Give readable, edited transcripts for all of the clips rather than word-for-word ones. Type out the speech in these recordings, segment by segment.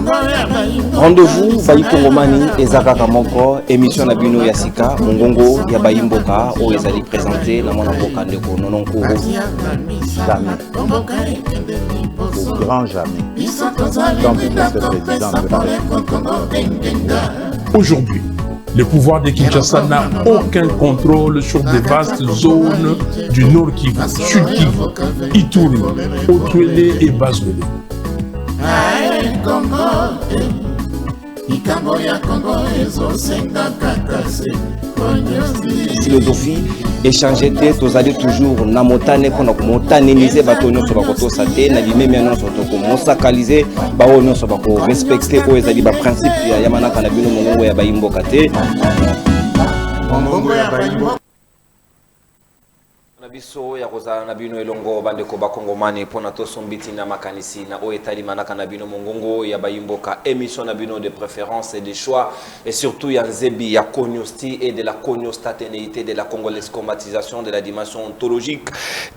Rendez-vous Bayi Kongomani Ezaka Kamoko, émission na bino Yasika, Mongongo ya Bayi Mboka, o ezali présenté na mona mboka ndeko Nononkuru. Jamais. Au grand jamais. Tant que le président de la République. Aujourd'hui, le pouvoir de Kinshasa n'a aucun contrôle sur des vastes zones du Nord Kivu, Sud Kivu, Ituri, Otuele et Bazwele. Philosophie échanger tête aux allées toujours na motane pour motanéliser batonyo sur bakoto saté na limé miano sur toko mosakaliser baonyo sur bako respecter o ezali ba principe ya yamana kana bino mongongo ya bayimboka te mongongo ya bayimboka biso ya kozala na bino elongo bandeko bakongomani pona to sombiti na makanisi na o etali manaka na bino mongongo ya bayimboka émission na bino de préférence et de choix et surtout ya nzebi ya cognosti et de la cognostaténéité de la congolaise combatisation de la dimension ontologique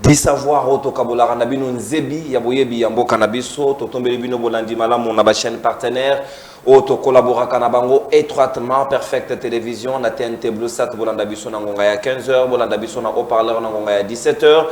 du savoir otokabolara na bino nzebi ya boyebi ya mboka na biso totombeli bino bolandi malamu na ba chaîne partenaire auto collaboraka na bango étroitement Perfect Télévision na TNT Blue Sat bolanda biso na ngonga ya 15h bolanda biso na haut-parleur na ngonga ya 17h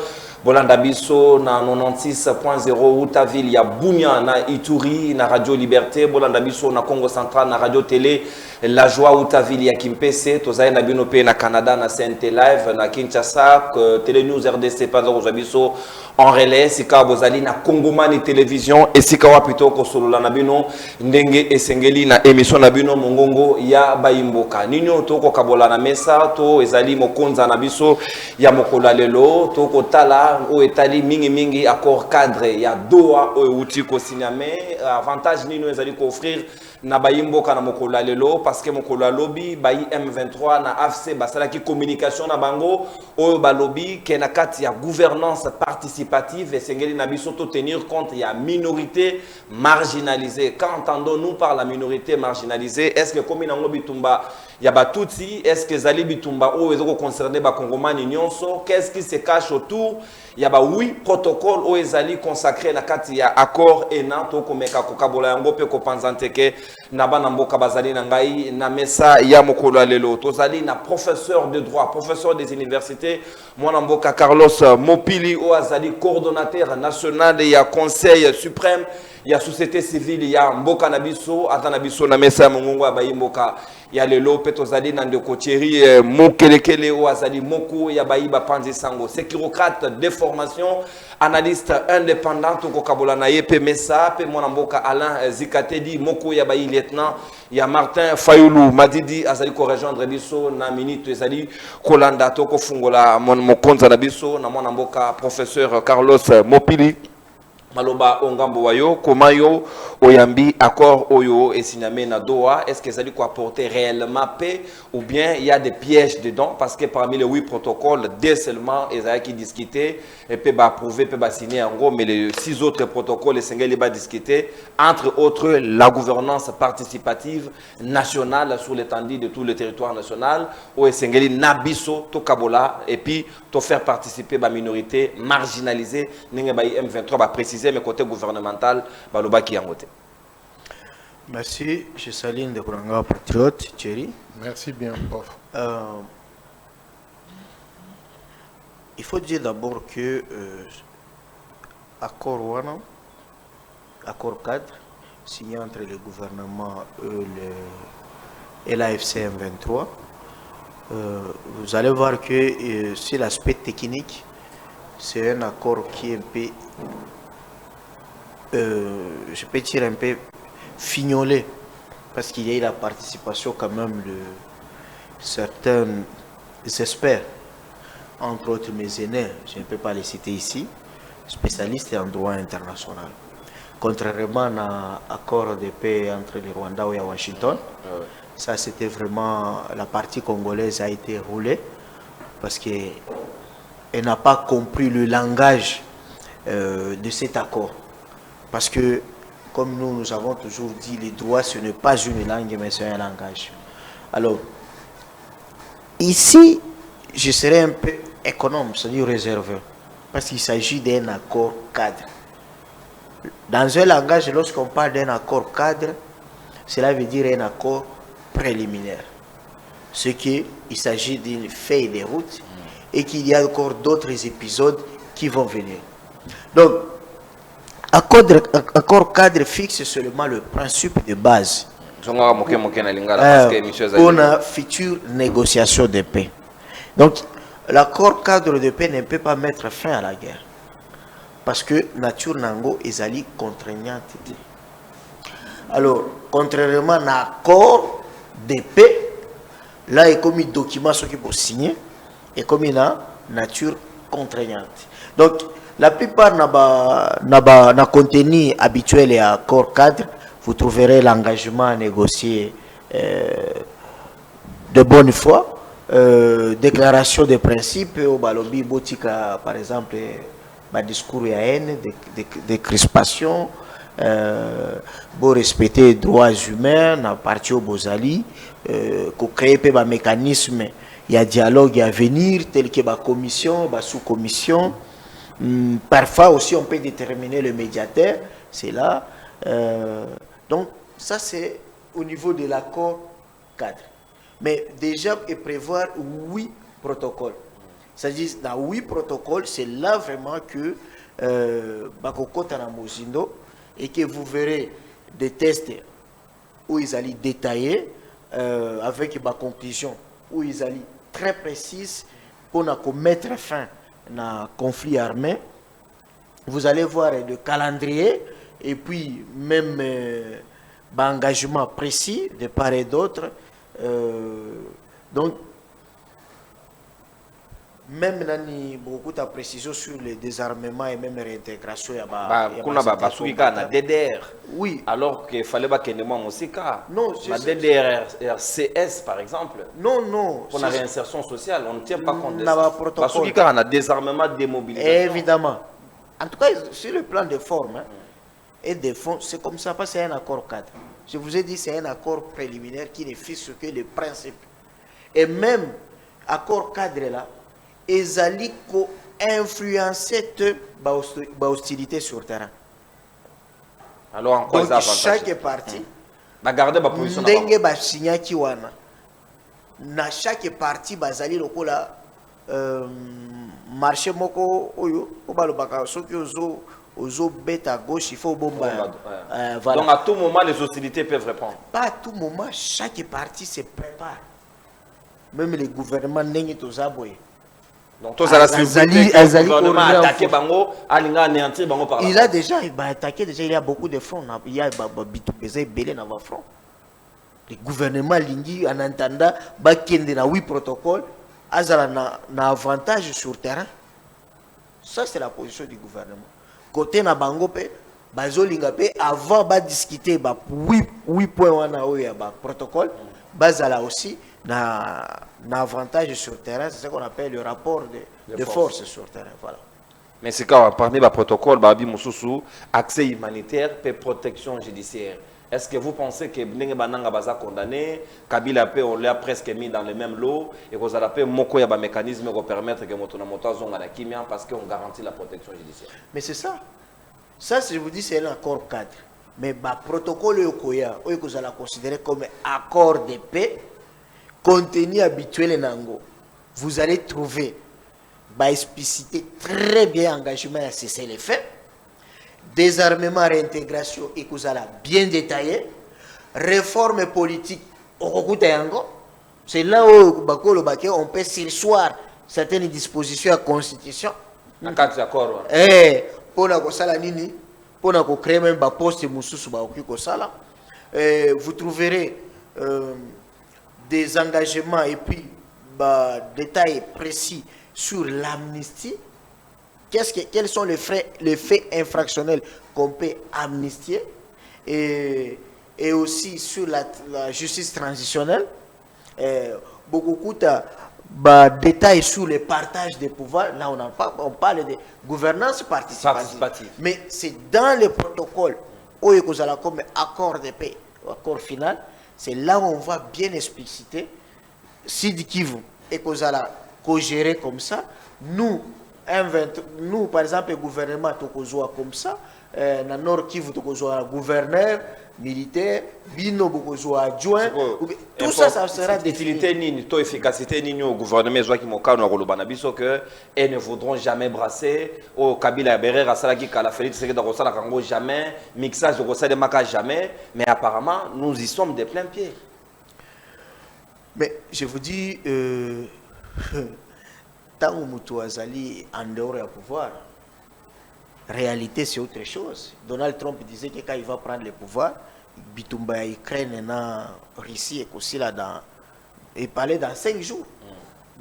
bolanda biso na 96.0 Outaville ya Bunia na Ituri na Radio Liberté bolanda biso na Congo Central na Radio Télé La Joie Outaville ya Kimpese tozaye na bino pe na Canada na CNT Live na Kinshasa Télé News RDC pas za biso en relais sika bozali na Kongomani Télévision et sika wa plutôt ko solola na bino ndenge esengeli na émission na bino mongongo ya bayimboka nino to ko kabola na mesa to ezali mokonza na biso ya mokola lelo to ko tala o etali mingi accord cadre ya Doha o uti ko signame avantage nino ezali ko offrir na bayimboka na mokola lelo parce que mokola lobby bayi M23 na AFC basala ki communication na bango o balobi ke na kati ya gouvernance participative et sengeli na biso to tenir compte ya minorité marginalisée. Quand entendons-nous par la minorité marginalisée? Est-ce que comme nango bitumba ya batutsi, est-ce que zali bitumba o ezoko concerné ba kongomani nyonso? Qu'est-ce qui se cache autour? Ya ba oui protocole o ezali consacré na kati ya accord ENA to komeka kokabola yango pe ko panzante ke na bana mboka bazali na ngai na mesa ya mokolo lelo tozali na professeur de droit, professeur des universités mwana mboka Carlos Mopili o azali coordonnateur national ya conseil suprême ya société civile ya mboka na biso atana biso na mesa ya mongongo ya bayimboka ya lelo pe tozali na ndeko Thierry Mokelekele o azali moko ya bayiba panzi sango sécurocrate de formation analyste indépendant ko kabola na yepe mesa pe mwana mboka Alain Zikatedi moko ya bayi lieutenant ya Martin Fayulu Madidi azali ko rejoindre biso na minute ezali kolanda to ko fungola mokonza na biso na mwana mboka professeur Carlos Mopili Maloba ongambo wayo komayo oyambi accord oyo et signamé na Doha est-ce que ça dit quoi apporter réellement paix ou bien il y a des pièges dedans parce que parmi les 8 protocoles deux seulement Isaïe qui discuter et peut approuver peut signer en gros mais les 6 autres protocoles les 5 les va discuter entre autres la gouvernance participative nationale sur l'étendue de tout le territoire national ou esengeli nabiso to kabola et puis to faire participer ba minorité marginalisée ninga ba M23 ba préciser mais côté gouvernemental baloba ki yangote. Merci, je salue de Kuranga Patriote Thierry. Merci bien, prof. Il faut dire d'abord que accord Wana, accord cadre signé entre le gouvernement et l'AFC M23, vous allez voir que sur l'aspect technique, c'est un accord qui est un peu je peux dire un peu fignolé parce qu'il y a eu la participation quand même de certains experts, entre autres mes aînés, je ne peux pas les citer ici, spécialistes en droit international. Contrairement à l'accord de paix entre le Rwanda et Washington, ça c'était vraiment la partie congolaise a été roulée parce qu'elle n'a pas compris le langage de cet accord. Parce que, comme nous avons toujours dit, les droits, ce n'est pas une langue, mais c'est un langage. Alors, ici, je serai un peu économe, c'est-à-dire réservé, parce qu'il s'agit d'un accord cadre. Dans un langage, lorsqu'on parle d'un accord cadre, cela veut dire un accord préliminaire. Ce qu'il s'agit d'une feuille de route et qu'il y a encore d'autres épisodes qui vont venir. Donc, accord cadre fixe seulement le principe de base pour la future négociation de paix. Donc, l'accord cadre de paix ne peut pas mettre fin à la guerre. Parce que nature nango est ali contraignante. Alors, contrairement à l'accord de paix, là, il y a comme un document qui peut signer et comme une nature contraignante. Donc, la plupart n'a contenu habituel et accord cadre, vous trouverez l'engagement à négocier de bonne foi, déclaration de principe, au balobi botika par exemple, discours à haine, de crispation, pour respecter les droits humains, na parti au Bozali, pour créer un mécanisme, il y a dialogue à venir, tel que la commission, la sous-commission. Parfois aussi on peut déterminer le médiateur, c'est là. Donc ça c'est au niveau de l'accord cadre. Mais déjà et prévoir 8 protocoles. C'est-à-dire dans 8 protocoles, c'est là vraiment que Bakoko Tanamozindo et que vous verrez des tests où ils allaient détailler avec ma conclusion où ils allaient très précises pour mettre fin à conflit armé. Vous allez voir le calendrier et puis même engagement précis de part et d'autre. Donc même beaucoup de précision sur le désarmement et même réintégration. Oui. Alors qu'il fallait pas qu'il y ait aussi cas. Non, la DDRCS par exemple. Non, non. Pour la réinsertion sociale, on ne tient pas compte de ça. Parce qu'il y a un désarmement, démobilisation. Évidemment. En tout cas, sur le plan de forme et de fond, c'est comme ça, parce que c'est un accord cadre. Je vous ai dit, c'est un accord préliminaire qui ne fixe que les principes. Et même accord cadre là, ils allaient influencer l'hostilité sur le terrain. Alors, en quoi donc, chaque partie, garder ma position. Na chaque partie, bazali lokola marché moko oyo, obalobaka soki ozo bête à gauche, il faut bomba. Voilà. Donc à tout moment, les hostilités peuvent répondre. Pas à tout moment, chaque partie se prépare. Même les gouvernements n'ont pas aboyé. Donc, il a déjà attaqué, il y a beaucoup de fronts. Il y a belé dans le front. Le gouvernement Lingui, en entendant, il y a 8 protocoles, il y a un avantage sur le terrain. Ça, c'est la position du gouvernement. Côté na bango pe, avant de discuter 8 points de protocole, bazala aussi na avantage sur le terrain, c'est ce qu'on appelle le rapport de force sur le terrain. Voilà. Mais c'est quand parmi les protocoles, accès humanitaire et protection judiciaire. Est-ce que vous pensez que Bnenge Bananga Baza condamné, Kabila on l'a presque mis dans le même lot et que vous avez moko un mécanisme pour permettre que moto zonga la kimia parce qu'on garantit la protection judiciaire. Mais c'est ça. Ça, je vous dis, c'est un accord cadre. Mais le protocole Yokoya, que vous allez considérer comme accord de paix, contenu habituel Nango, vous allez trouver expliciter très bien engagement à cesser les faits, désarmement, réintégration et que vous allez bien détailler, réforme politique, c'est là où on peut surseoir certaines dispositions à la Constitution. Pour créer même un poste vous trouverez des engagements et puis détails précis sur l'amnistie. Quels sont les faits infractionnels qu'on peut amnistier et aussi sur la justice transitionnelle. Beaucoup de détails sur le partage des pouvoirs. Là, on parle de gouvernance participative. Mais c'est dans le protocole où il y a comme accord de paix, accord final. C'est là où on va bien expliciter si Kivu et qu'on a co-gérer comme ça. Nous, nous, par exemple, le gouvernement, comme ça, dans le Nord Kivu, gouverneur, militaire, bino, adjoint, tout ça, ça sera d'utilité ni to efficacité ni au gouvernement soit qui mokano kolobana biso que et ne voudront jamais brasser au Kabila Berera Salaki Kala Félix c'est que dans ça Congo jamais mixage de ça de maka jamais mais apparemment nous y sommes de plein pied. Mais je vous dis tant que Moutou Azali en dehors du pouvoir, réalité c'est autre chose. Donald Trump disait que quand il va prendre le pouvoir, Bitumba Ukraine na Russie et aussi là dans il parlait dans 5 jours.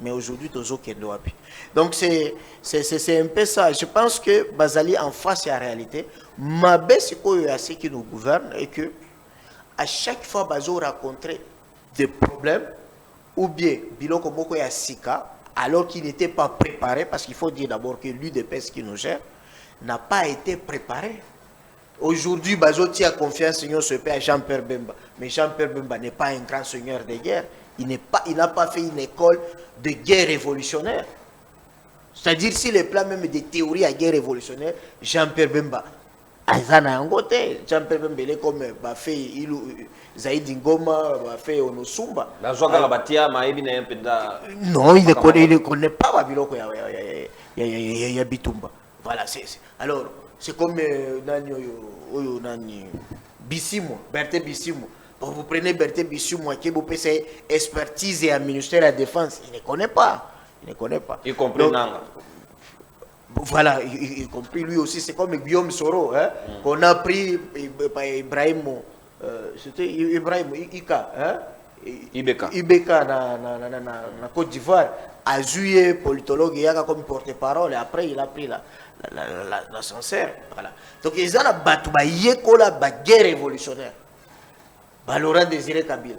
Mais aujourd'hui Tozo Kendo api. Donc c'est un peu ça. Je pense que Bazali en face à la réalité, Mabé c'est quoi ce qui nous gouverne et que à chaque fois Bazo rencontrait des problèmes ou bien Biloko Moko ya Sika alors qu'il n'était pas préparé, parce qu'il faut dire d'abord que l'UDPS qui nous gère n'a pas été préparé. Aujourd'hui, Bazoti a confiance en ce père Jean-Pierre Bemba. Mais Jean-Pierre Bemba n'est pas un grand seigneur de guerre. Il n'a pas fait une école de guerre révolutionnaire. C'est-à-dire, si les plans même des théories à guerre révolutionnaire, Jean-Pierre Bemba, Jean-Pierre Bemba, il est comme Zaïd Ngoma, Onosumba. Non, il ne connaît pas Babiloko, il y a Bitumba. Voilà, alors, c'est comme Bissimo, Berthe Bissimo. Vous prenez Berthe Bissimo, qui vous fait expertise et un ministère de la Défense, il ne connaît pas. Il ne connaît pas. Il comprend Nanga. Voilà, y compris lui aussi, c'est comme Guillaume Soro, hein, qu'on a pris Ibrahim, c'était Ibrahim Ika, hein, Ibeka na Côte d'Ivoire, a joué politologue, il y a comme porte-parole, et après il a pris l'ascenseur. Voilà. Donc ils ont battu la guerre révolutionnaire. Laurent Désiré Kabila.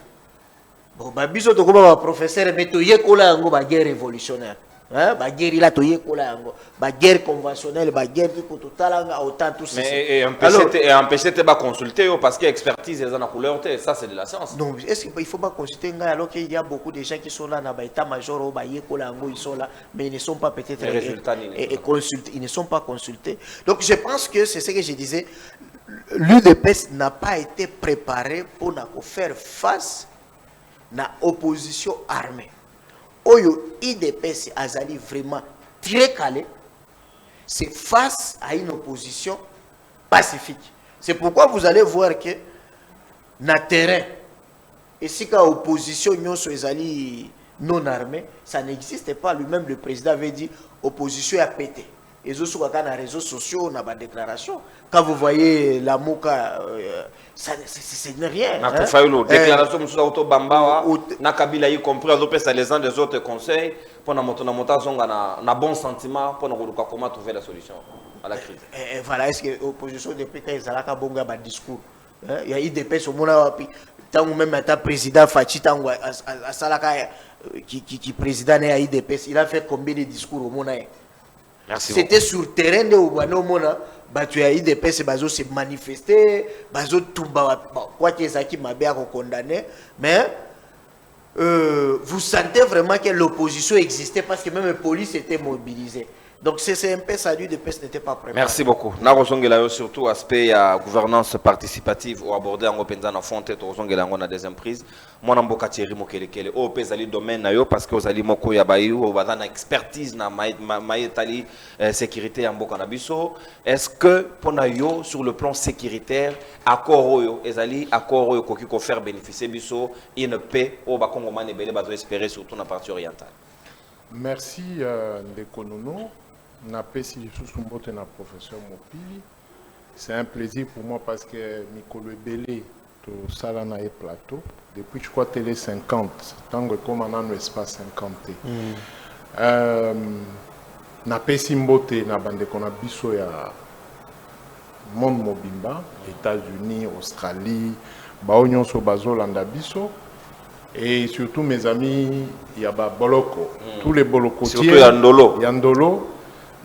Bon, biso to comme professeur, mais to yekola ngo ba guerre révolutionnaire. Hein, ba guerre ila to yekola ngo, ba guerre conventionnelle, ba guerre qui pour total autant tout ça. Mais empêcher de consulter parce que expertise les en couleur, ça c'est de la science. Non, est-ce qu'il faut pas consulter alors qu'il y a beaucoup de gens qui sont là dans ba état major ou ba yekola ngo ils sont là mais ils ne sont pas peut-être les résultats ils ne sont pas consultés. Donc je pense que c'est ce que je disais, l'UDPS n'a pas été préparé pour faire face à l'opposition armée. Oyo IDPS azali vraiment très calé, c'est face à une opposition pacifique. C'est pourquoi vous allez voir que dans le terrain, et si quand l'opposition non armée, ça n'existe pas. Lui-même, le président avait dit opposition a pété. Et sur les réseaux sociaux, on a des déclarations. Quand vous voyez la Mouka, c'est rien. Déclaration de Autobamba, Nakabila y compris, les uns des autres conseils pour un bon sentiment pour nous comment trouver la solution à la crise. Et voilà, est-ce que l'opposition depuis quand ils ont bonga un discours? Il y a eu des personnes tant même un président Fachi Tango à Salaka qui président à IDPS, il a fait combien de discours au monde? C'était sur le terrain de Oubano Mona, tu as IDPS, bazo se manifester, bazo tumba, quoi que ça qui m'a bien condamné, mais vous sentez vraiment que l'opposition existait parce que même la police était mobilisée. Donc c'est un peu ça, l'UDPS n'était pas préparé. Merci beaucoup. Nous surtout aspect gouvernance participative ou aborder en open dans fond tête on a des emprises. Moi n'amboka Thierry Mokelekele au pesali domaine na yo parce que aux ali moko ya bayu au bazana expertise na maïtali sécurité en boka na biso. Est-ce que pour na yo sur le plan sécuritaire accord yo ezali accord yo koki ko faire bénéficier biso une paix au ba Congo man ebele bazo espérer surtout na partie orientale. Merci Ndeko Nono. Na pesi sous mbote na professeur Mopili. C'est un plaisir pour moi parce que Mikolo Ebele to Salana et plateau depuis je crois télé 50 tant que comme on a espace 50. Na pesi mbote na bande qu'on a biso ya monde mobimba, États-Unis, Australie, baonyon so bazolanda biso. Et surtout mes amis Yaba Boloko, tous les Bolokotiers, surtout Yandolo,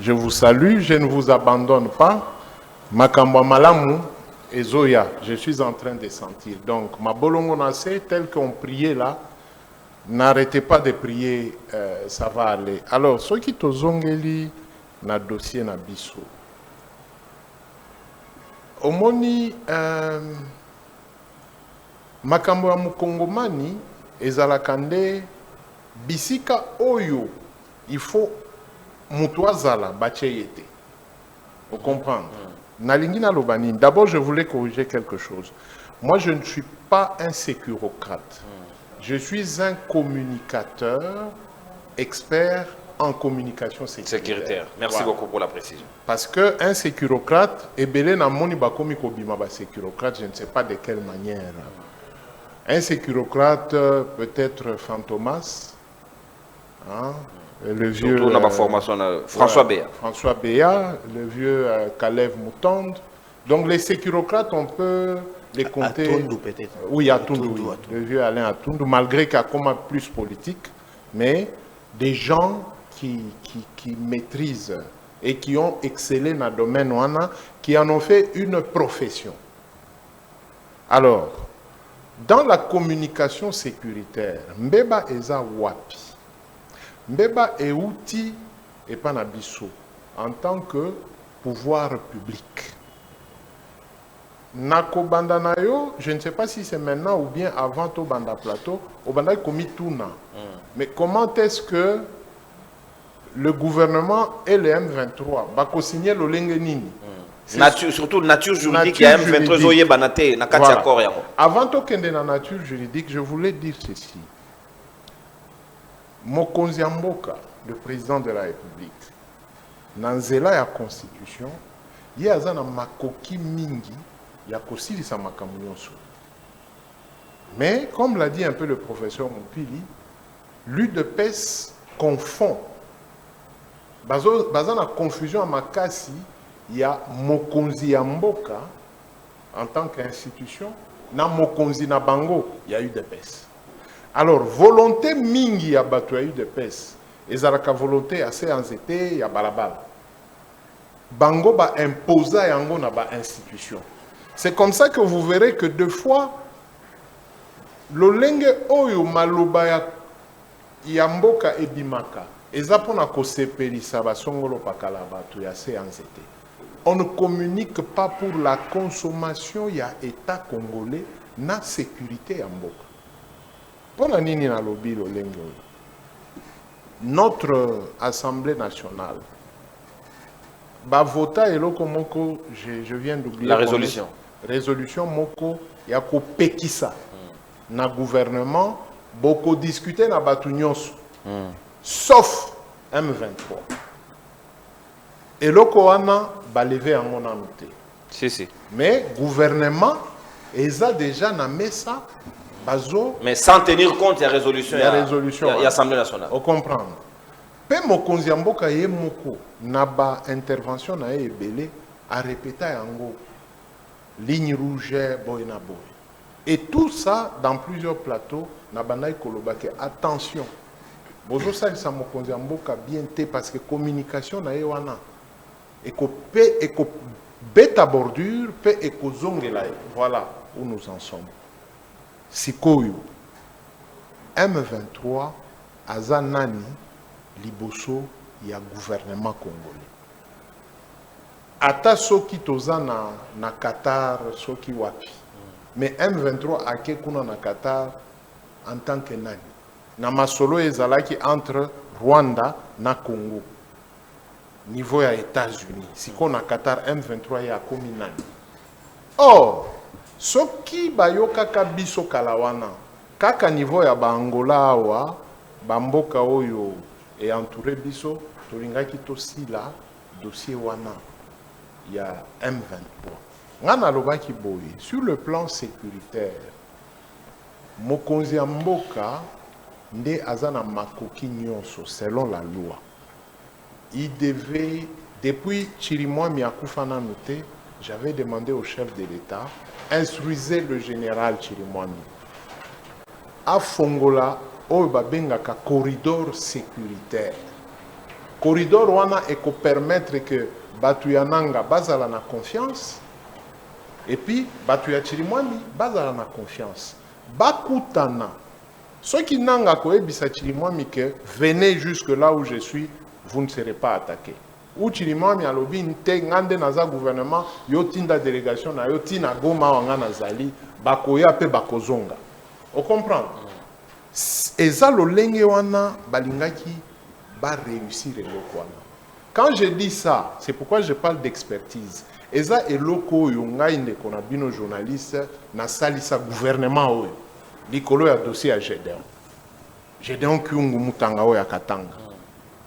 je vous salue, je ne vous abandonne pas. Makamba Malamu et Zoya, je suis en train de sentir. Donc, ma Bolongo Nassé, tel qu'on priait là, n'arrêtez pas de prier, ça va aller. Alors, ceux qui te zongeli, na dossier na biso. Omoni makambo ya mukongomani ezalaka nde bisika oyo il faut mutu azala batie ye te. Vous comprenez? Nalingi naloba nini. D'abord, je voulais corriger quelque chose. Moi, je ne suis pas un sécurocrate. Je suis un communicateur expert en communication sécuritaire. Merci beaucoup pour la précision. Parce qu'un sécurocrate, et belé na moni bakomi kobima ba sécurocrate, je ne sais pas de quelle manière. Un sécurocrate, peut-être Fantomas, hein, le vieux... Surtout dans ma formation, François Béa. François Béa, le vieux Kalev Moutonde. Donc les sécurocrates, on peut les compter... Atundu peut-être. Oui, Atundu, oui. Le vieux Alain Atundu, malgré qu'il y a comme plus politique, mais des gens qui maîtrisent et qui ont excellé dans le domaine ouana, qui en ont fait une profession. Alors, dans la communication sécuritaire, Mbeba eza wapi. Mbeba est outil et pas nabiso en tant que pouvoir public. Nako banda na yo, je ne sais pas si c'est maintenant ou bien avant au banda plateau, au banda komi tuna. Mais comment est-ce que le gouvernement et le M23 va co-signer le Lengenini? Surtout nature juridique, il y a M23 zoye banate na kati accord yango. Avant de kende na nature juridique, je voulais dire ceci. Mokonzi Mboka, le président de la République, nanzela ya constitution, ye aza na makoki mingi ya kosilisa makambo nyonso. Mais comme l'a dit un peu le professeur Mopili, l'UDPS confond. Baza na confusion à makasi, il y a Mokonzi Mboka en tant qu'institution, na Mokonzi na bango, il y a UDPS. Alors, volonté mingi ya bato ya UDPS, ezalaka volonté assez anzete ya balabala. Bango ba imposa yango na ba institution. C'est comme ça que vous verrez que deux fois, lolenge oyo maloba ya mboka ebimaka, eza pona ko sepelisa basongolo pakala bato ya se anzete. On ne communique pas pour la consommation ya État congolais na sécurité ya mboka. Pona nini na lobi lolenge oyo. Notre Assemblée nationale ba vota eloko moko, je viens d'oublier la résolution. Résolution moko ya ko pekisa na gouvernement boko discuter na batu nyonso sauf M23. Eloko wana ba lever yango na noté. Si. Mais gouvernement eza déjà na mesa bazo, mais sans tenir compte de la résolution. Il y a Assemblée nationale. On comprend. Pe mokonzi mboka ye moko na ba intervention na ebele a répété yango ligne rouge boy na boy. Et tout ça dans plusieurs plateaux na banay kolobake attention. Bozo salisa mokonzi mboka bien té parce que communication na ye wana eko beta bordure pe eko zongela. Voilà où nous en sommes. Sikoyo M23 azanani liboso ya gouvernement congolais. Ata soki toza na Qatar soki wapi. Mais M23 ake kuna na Qatar en tant que nani. Na masolo ezalaki entre Rwanda na Congo. Niveau ya États-Unis. Siko na Qatar M23 ya komi nani. Or, soki bayoka biso kalawana, kaka niveau ya ba Angola awa, bamboka oyo et entouré biso, tolingaki tosila dossier wana ya M23. Ngana lobaki boye, sur le plan sécuritaire, mokonzi mboka nde azana makoki nyonso selon la loi. Il devait, depuis Chirimwami akufa na noté, j'avais demandé au chef de l'État, instruisez le général Chirimwami à Fongola, oyo babengaka corridor sécuritaire. Corridor wana eko permettre que batu ya nanga bazala na confiance et puis batu ya Chirimwami bazala na confiance. Bakutana. Ceux qui nanga ko ebisa Chirimwami que venez jusque là où je suis, vous ne serez pas attaqués. ou Chirimami alobi nte ngande naza gouvernement yo tinda délégation na yo tina Goma wanga nazali bakoya pe bakozonga. On comprend. Eza lolenge wana balingaki ba réussir eloko wana. Quand je dis ça, c'est pourquoi je parle d'expertise. Eza eloko yo ngai ndeko na bino journaliste na salisa gouvernement oyo. Likolo ya dossier à Gédéon. Gédéon Kyungu Mutanga oyo ya Katanga.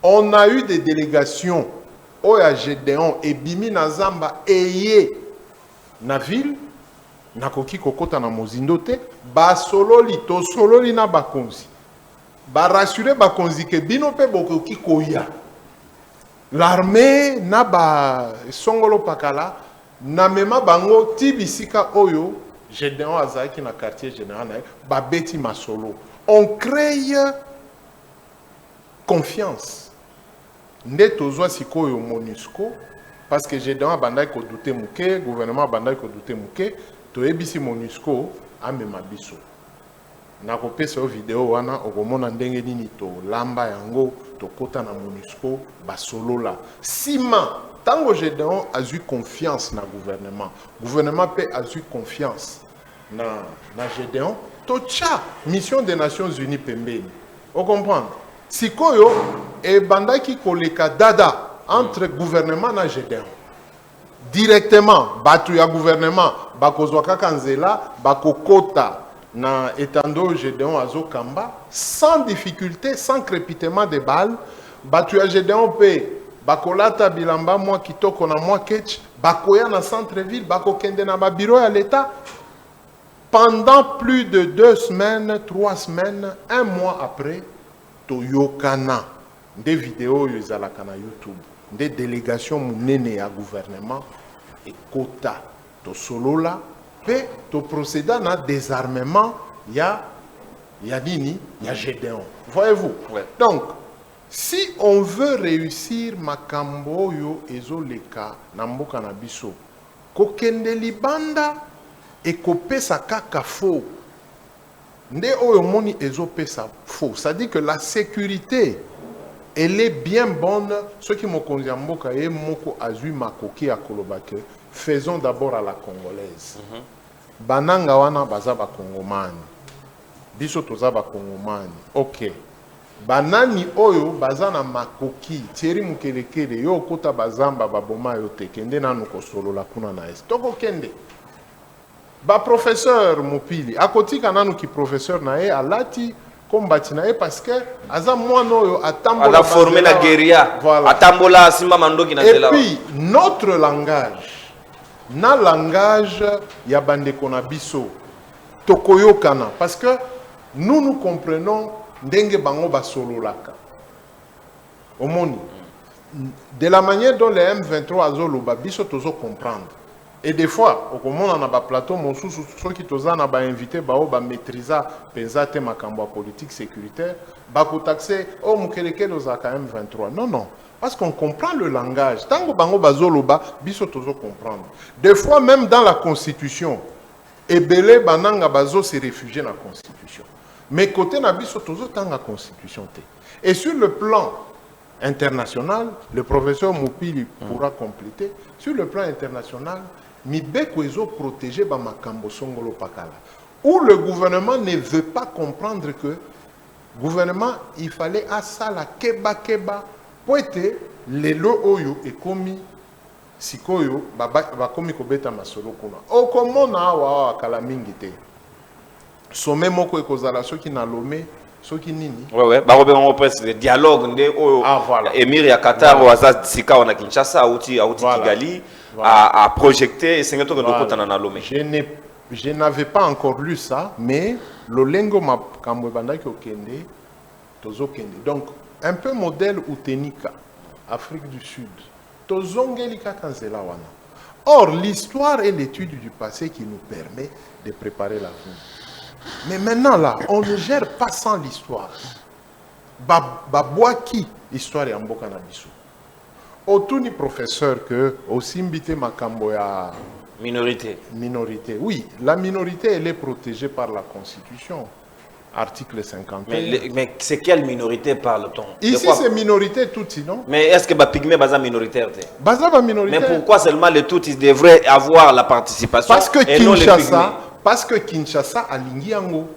On a eu des délégations oyo ya Gédéon et Bimi na Zamba eye na ville nakoki kokota na mozindo te ba sololi to sololi na bakonzi ba rassurer bakonzi ke bino pe bokoki koya l'armée na ba songolo pakala na mema bango tibisika oyo Gédéon azaki na quartier général na ba beti masolo. On crée confiance nde tozwa sikoyo MONUSCO parce que Gédéon abandaki ko douter muke gouvernement abandaki ko douter muke to ebisi MONUSCO amema biso na kopesa vidéo wana okomona ndenge nini to lamba yango to kota na MONUSCO basolola sima tango Gédéon a eu confiance na gouvernement peut a eu confiance na Gédéon to tcha mission des Nations Unies pembeni on comprend sikoyo e bandaki koleka dada entre gouvernement na Gédéon directement batu ya gouvernement bakozwa kaka nzela bakokota na etando Gédéon azokamba sans difficulté sans crépitement de balles batu ya Gédéon pe bakolata bilamba mwa kitoko na mwa ketch bakoya na centre ville bakokende na ba bureau ya l'état pendant plus de 2 semaines 3 semaines 1 mois après toyokana des vidéos ezalaka na YouTube des délégations munene ya gouvernement et quota to solola pe to procéder na désarmement ya nini ya Gédéon voyez-vous ouais. Donc si on veut réussir makambo yo ezoleka na mboka na biso kokende libanda et kopesa kaka faux nde oyo moni ezopesa faux ça dit que la sécurité elle est bien bonne. Ceux qui m'ont conduit à Mboka et Moko Azui Makoki à Kolobake, faisons d'abord à la congolaise. Bananga wana bazaba kongomani. Biso tozaba kongomani. Ok. Banani oyo bazana makoki. Thierry Mukelekele yo kota bazamba baboma yo tekende nanu kosolola kuna na est. Toko kende. Ba professeur Mopili. Akotika nanu ki professeur na e alati combattre parce que aza mwana oyo atambola ala formé na guérilla voilà. Atambola simba mandoki na et puis notre langage na langage ya bandeko na biso tokoyokana parce que nous comprenons ndenge bango basololaka omoni de la manière dont les M23 azoloba biso tozo comprendre. Et des fois, au moment on a un plateau, mon sous ceux qui t'osent na ba invité ba o ba maîtriser pensate makambo politique sécuritaire, ba ko taxer oh mukeleke lozaka M23. Non non, parce qu'on comprend le langage. Tango bango bazoloba biso tozo comprendre. Des fois même dans la constitution, ebele bananga bazo se réfugier dans la constitution. Mais côté na biso tozo tanga constitution te. Et sur le plan international, le professeur Moupili pourra compléter. Sur le plan international, Mibeko ezo protégé ba makambo songolo pakala. Où le gouvernement ne veut pas comprendre que le gouvernement, il fallait à ça la keba pour être les lo oyo et komi sikoyo ba komi kobeta masolo kuna. O komo na wa kala mingi te. Sommet moko ekozala soki na lomé soki nini. Ouais ba robé on presse le dialogue ndé oyo voilà. Émir ya Qatar ou aza sika on a Kinshasa outi voilà. Kigali. Voilà. À projeter et c'est voilà. Je n'avais pas encore lu ça, mais le lengo ma kambwebanda ki okende tozo kende. Donc un peu modèle Utenika, Afrique du Sud. Tozongelika kanzela wana. Or l'histoire est l'étude du passé qui nous permet de préparer l'avenir. Mais maintenant là, on ne gère pas sans l'histoire. Babwaki histoire ya mboka na biso. Otuni professeur que aussi mbité makambo ya minorité. Oui, la minorité elle est protégée par la Constitution. article 51. Mais c'est quelle minorité parle-t-on? Ici, c'est minorité Tutsi, non? Mais est-ce que les Pygmées sont minoritaires? Baza minoritaire. Mais pourquoi seulement les Tutsis devraient avoir la participation et non les Pygmées? Parce que Kinshasa a lingi yango.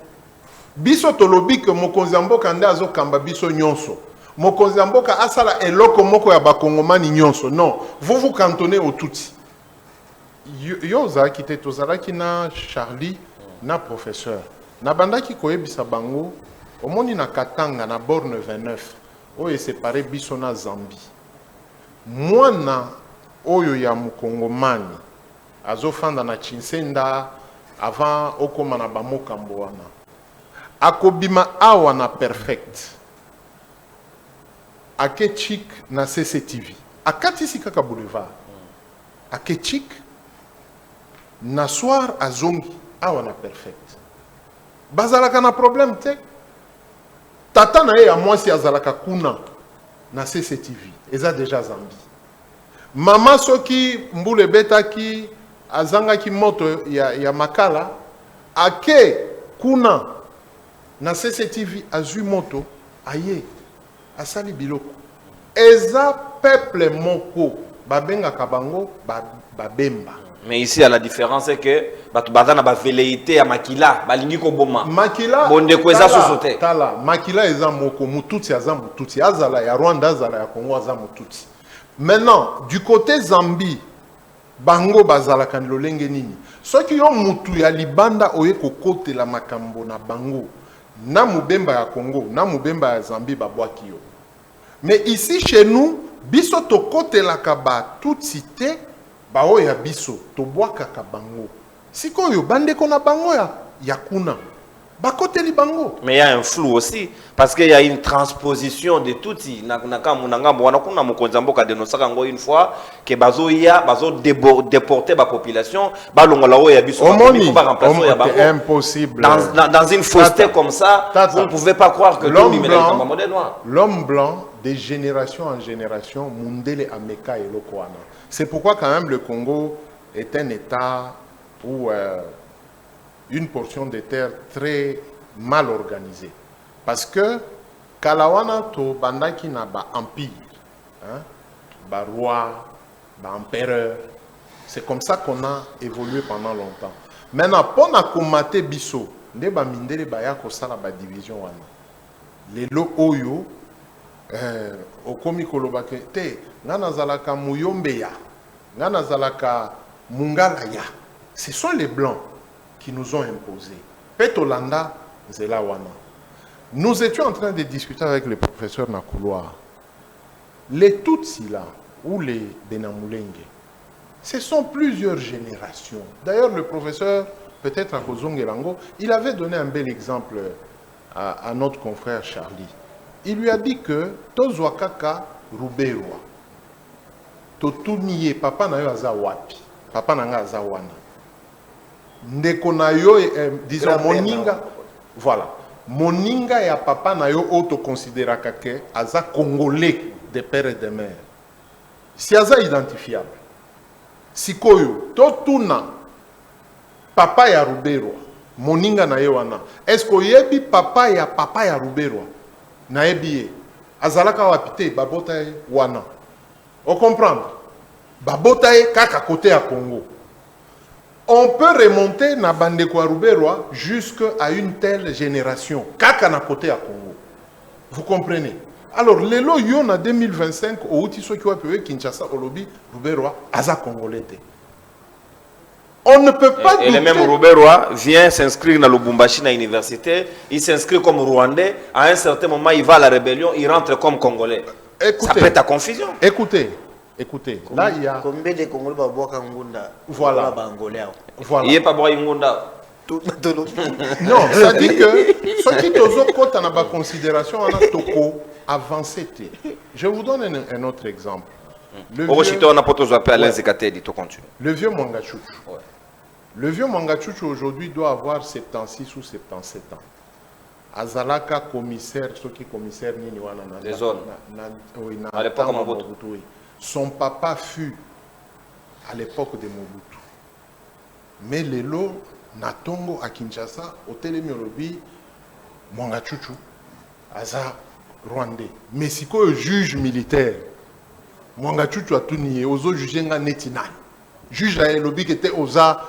Biso tolobi que mokonzi mboka nde azokamba biso nyonso. Mokonzi mboka asala eloko moko ya bakongomani nyonso. Non, vous vous cantonnez au Tutsi. Yo ozalaki te tozalaki na Charlie na professeur. Na bandaki koyebisa bango omoni na Katanga na borne 29 oyo séparé biso na Zambie. Mwana oyo ya mukongomani azofanda na Chinsenda avant okoma na bamokambo wana. Akobima awa na perfect. Ake chik na CCTV. Akatisi kaka boulevard. Ake chik na soir azongi awa na perfect. Bazalaka na problème te. Tata na ye ya mwasi azalaka kuna na CCTV. Eza déjà Zambie. Mama soki mbule betaki azangaki moto ya makala ake kuna na CCTV azui moto aye asali biloko. Eza peuple moko babenga kabango babemba. Mais ici, la différence est que Batubazana ba velléité à Makila, balingi ko boma. Makila bonde kweza sosote. Tala, Makila eza moko mututi aza mututi azala ya Rwanda azala ya Congo aza mututi. Maintenant, du côté Zambie, bango bazala kan lolenge nini. Soki yo mutu ya libanda oye kokote la makambo na bango na mubemba ya Congo, na mubemba ya Zambie babwaki yo. Mais ici chez nous, biso to kote la kaba toute cité bao ya biso to boaka kabango. Sikoyo bande kona bango ya kuna. Bakote li bango. Mais il y a un flou aussi parce qu'il y a une transposition de tout une fois que bazo déporter la population c'est impossible. Dans une fausseté comme ça, vous ne pouvez pas croire que l'homme blanc de génération en génération mundele ameka et lokwana. C'est pourquoi quand même le Congo est un état où une portion de terre très mal organisée. Parce que Kalawana to bandaki na ba empire, hein, ba roi, ba empereur. C'est comme ça qu'on a évolué pendant longtemps. Maintenant, pour na komate biso, nde ba mindele ba ya ko sala ba division wana. Lelo oyo okomi koloba ke te ngana zalaka muyombe ya, ngana zalaka mungala ya. Ce sont les blancs qui nous ont imposé. Petolanda, Zelawana. Nous étions en train de discuter avec le professeur Nakouloa. Les Tutsi là, ou les Benamulenge, ce sont plusieurs générations. D'ailleurs, le professeur, peut-être à Kozongelango, il avait donné un bel exemple à notre confrère Charlie. Il lui a dit que Tozwakaka Ruberwa, Totuniye, papa na yo azawapi, papa na nga azawana. Ndeko na yo, disons, moninga, voilà. Moninga ya papa na yo auto considéra que aza congolais de père et de mère. Si aza identifiable. Sikoyo, totuna papa ya Ruberwa, moninga na yo wana. Est-ce que yebi papa ya Ruberwa? Na yebi azalaka wapite babota wana. On comprend? Babota kaka côté à Congo. On peut remonter na bandeko Ruberwa jusqu'à une telle génération. Kaka na côté à Congo. Vous comprenez? Alors, lelo yon en 2025, au Outiso Kiwapewe, Kinshasa, Olobi, Ruberwa, Aza Congolais. On ne peut pas douter. Et le même Ruberwa vient s'inscrire dans le Lubumbashi, à l'université. Il s'inscrit comme Rwandais. À un certain moment, il va à la rébellion, il rentre comme Congolais. Écoutez, ça prête à confusion. Écoutez, là il y a... Combien de Congolais Babouaka Ngunda? Voilà. Voilà. Il n'est pas boire Ngunda. Non, ça dit que ce qui est en considération, on a toko avancé. Je vous donne un autre exemple. Le vieux Mangachouchou. Le vieux Mangachouchou aujourd'hui doit avoir 76 ou 77 ans. Azalaka commissaire, ce qui commissaire nini wana des zones. À l'époque de Mobutu. Son papa fut à l'époque de Mobutu. Mais lelo Natongo à Kinshasa, au Télémiolobi, Mwanga Chuchu aza rwandais mais sikoyo juge militaire Mwanga Chuchu atuni ozo juger nga neti nani juge a elobi qui était oza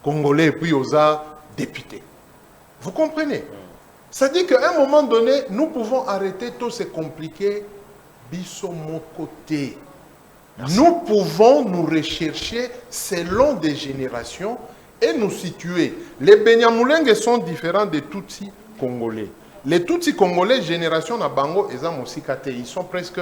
congolais et puis oza député. Vous comprenez? Ça dit qu'à un moment donné nous pouvons arrêter tout ce compliqué biso mon côté. Nous pouvons nous rechercher selon des générations et nous situer. Les Benyamulenge sont différents des Tutsis congolais. Les Tutsis congolais, génération na Bango, ils sont presque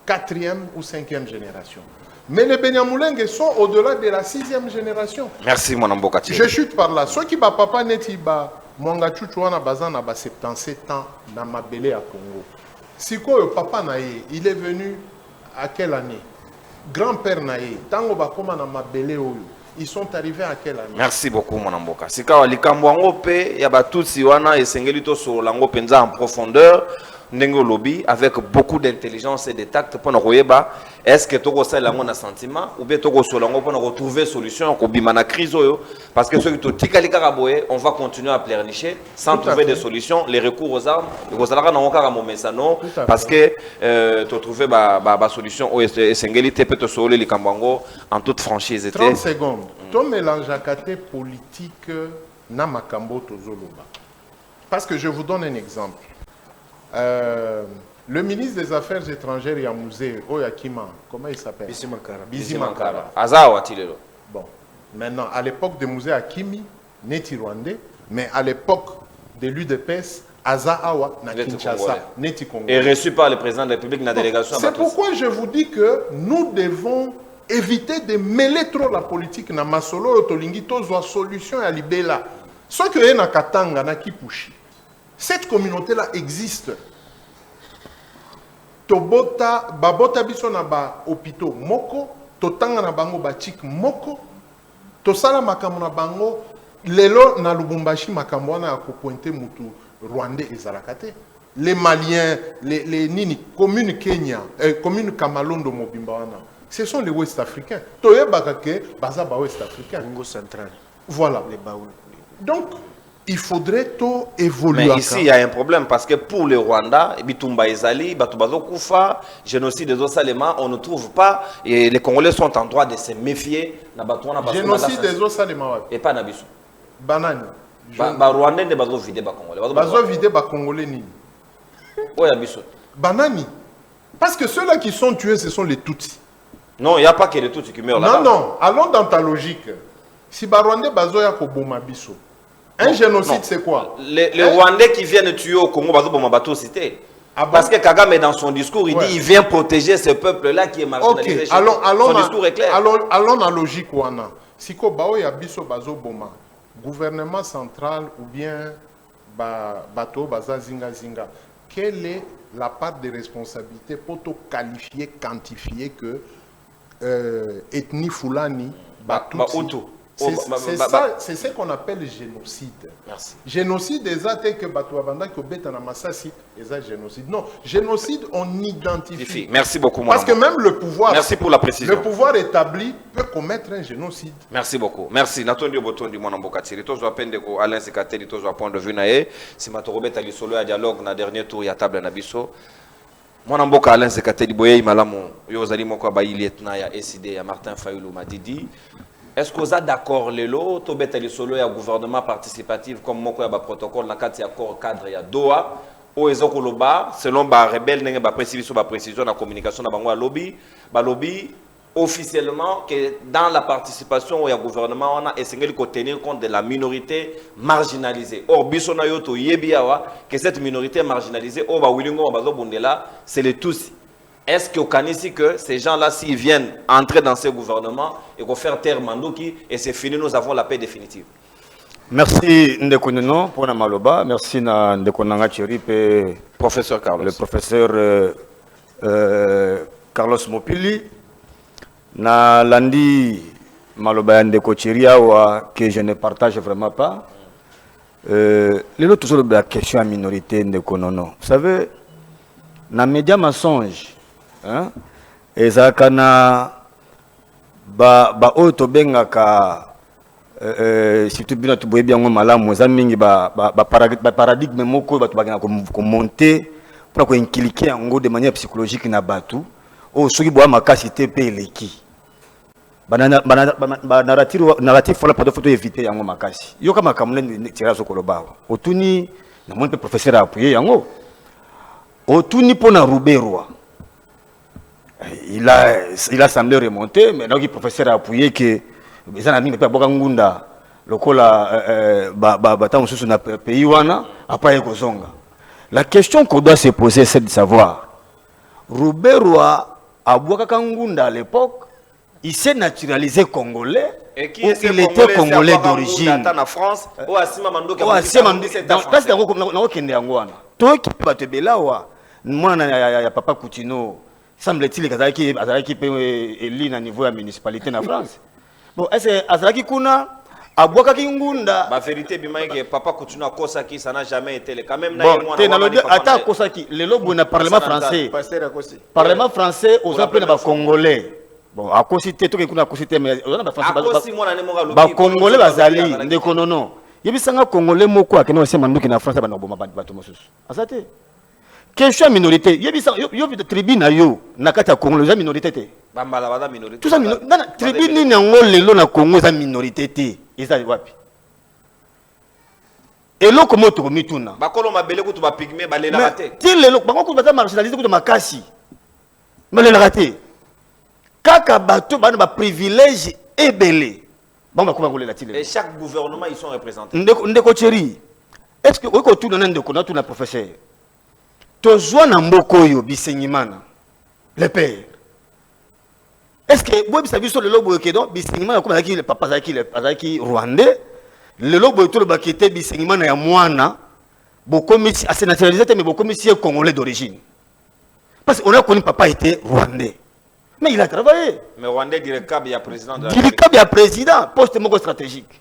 4e ou 5e génération. Mais les Benyamulenge sont au-delà de la 6e génération. Merci, mon amboka. Je chute par là. Ceux qui ba papa neti ba Mwanga Chuchu wana bazan na ba 77 ans na mabele à Congo. Siko le papa naïe, il est venu à quelle année? Grand-père naïe, tango ba koma na mabele oyo. Ils sont arrivés à quelle année? Merci beaucoup, mon amboka. Sika walikambo ngope ya batutsi wana esengeli to so lango penza en profondeur ndenge lobby avec beaucoup d'intelligence et de tact pour na koyeba est-ce que toko sala ngo na sentiment ou bien toko so lango pour na retrouver solution ko bima na crise oyo parce que ceux qui to tikali kaka boye on va continuer à pleurnicher sans trouver des solutions les recours aux armes ko sala na ngokaka momesano parce que to trouver ba solution o esengeli te peut to so le likambo en toute franchise 30 secondes. To mélange akate politique na makambo tozoloba. Parce que je vous donne un exemple. Le ministre des Affaires étrangères Yamouze Oyakima, comment il s'appelle? Bizi Mankara. Azawa Tilelo. Bon, maintenant, à l'époque de Mouzé Akimi, Neti Rwandais, mais à l'époque de l'UDPS, Azawa na Kinshasa, Neti Congolais. Et reçu par le président de la République dans la délégation. C'est pourquoi je vous dis que nous devons éviter de mêler trop la politique na masolo tolingi tozwa solution ya libela. Ce que est na Katanga na Kipushi. Cette communauté-là existe. Tobota, babota biso na ba hôpitaux moko, totanga na bango ba chik moko, tosala makambo na bango, lelo na Lubumbashi makambo wana ya kopointe mutu Rwandais ezalakate. Les Maliens, les nini, commune Kenya, commune Kamalondo Mobimba wana, ce sont les Ouest Africains. Toyebaka ke baza ba Ouest Africains. Congo central. Voilà. Les Baoul. Donc il faudrait tout évoluer. Mais ici, il y a un problème parce que pour le Rwanda, Bitumba Ezali, Batubazo Koufa, génocide des Osalema, on ne trouve pas. Et les Congolais sont en droit de se méfier. Génocide des Osalema. Et pas Nabiso. Banani. Rwandais ne bazo vider ba Congolais. Bazo vider ba Congolais ni. Oui, Abiso. Banani. Parce que ceux-là qui sont tués, ce sont les Tutsis. Non, il n'y a pas que les Tutsis qui meurent là-bas. Non, non. Allons dans ta logique. Si Rwandais bazo ya koboma biso. Un génocide, c'est quoi? Les Rwandais qui viennent tuer au Congo, cité. Parce que Kagame, dans son discours, il dit qu'il vient protéger ce peuple-là qui est marginalisé. Okay. Son discours est clair. Allons dans la logique. Si Bao ya biso bazo boma, gouvernement central ou bien bateau baza zinga zinga, quelle est la part de responsabilité pour te qualifier, quantifier que ethnie Fulani, Batutsi, c'est ce qu'on appelle génocide. Merci. Génocide, c'est que Batouabanda qui obéit à Massassi, c'est génocide. Non, génocide, on identifie. Merci beaucoup, parce que même le pouvoir, merci pour la précision. Le pouvoir établi peut commettre un génocide. Merci beaucoup. Merci. Natondi Boton du Mwanamboka Tiri. Tozo appende ko Alain Sekateli, tozo point de vue nae. Si Matorobet ali solo ya dialogue na dernier tour ya table na biso. Mwanamboka Alain Sekateli boye malamu yo zali moko ba lieutenant ya SID ya Martin Fayulu Madidi. Est-ce que vous êtes d'accord les lots to betali solo ya gouvernement participatif comme moko ya ba protocole na kati ya accord cadre ya Doha o ezoko loba selon ba rebelle ndenge ba précision na communication na bango lobby ba lobby officiellement que dans la participation au gouvernement on a essayé de tenir compte de la minorité marginalisée. Or biso na yo to yebiawa que cette minorité marginalisée o ba wilingo ba zo bundela c'est les Tutsis. Est-ce que Kanisi que ces gens-là, s'ils viennent entrer dans ce gouvernement et qu'on fait taire Mandoki et c'est fini, nous avons la paix définitive? Merci Ndekouneno pour la maloba. Merci Ndekonanga Chiripe, professeur Carlos. Le professeur Carlos Mopili. Na landi maloba Ndeko Chiriawa que je ne partage vraiment pas. Les autres toujours la question à minorité Ndekonono. Vous savez, na média mensonge. Hein? Ezakana ba oyo tobengaka surtout bino tuboye bien ngo malamu za mingi ba paradigme moko ba tubakina ko monter pour ko inculquer yango de manière psychologique na batu o soki boa makasi te pe eleki narratif voilà pas photo éviter yango makasi yo kama kamune tira zo koloba otuni na mon professeur a appuyé yango otuni pona Ruberwa il a semblé remonter mais donc le professeur a appuyé que les amis pas boka ngunda lokola bata mususu na pays wana après kozonga. La question qu'on doit se poser c'est de savoir Ruberwa a boka ngunda à l'époque il s'est naturalisé congolais et qui il était congolais d'origine en France ou asima mandoka parce que na kende yango wana to ki batebela wa mwana ya papa Coutinho semble-t-il que Azaraki peut élire à niveau de la municipalité en France. Bon, est-ce que Azaraki Kuna a boaka Kingunda? La vérité, c'est que Papa Coutinho a Kosaki, ça n'a jamais été le cas. Même attends, Kosaki, le lobo na Parlement français. Parlement français aux appels de Congolais. Bon, à Kosité, tout le monde a Kosité, mais on a pas français. Congolais, Bazali, non. Il y a des Congolais, Moko, qui n'ont pas de France, ils n'ont pas de question minorité, il y a des tribus na kata Congo les minorité bambala minorité. Tout ça tribu ni nango lelo na Congo za minorité té. Eza wapi? Et lo komo to mituna. Bakolo mabele ko to ba pygmé balela raté. Ti lelo bango ko baza marginalisé ko to makasi. Balela raté. Kaka bato bana ba privilège ebele. Bamba ko bangolela ti lelo. Et chaque gouvernement ils sont représentés. Ndeko chéri. Est-ce que ko tout na ndeko na tout na professeur? Tozwa na mboko yo bisenyimana le père est-ce que vous savez sur le lobo que donc bisenyimana comme le papa azaki rwandais le lobo tout le bakete bisenyimana ya mwana bokomi assez naturalisé mais bokomi si congolais d'origine parce qu'on a connu papa était rwandais mais il a travaillé mais rwandais directeur il y a président de directeur il y a président poste moko stratégique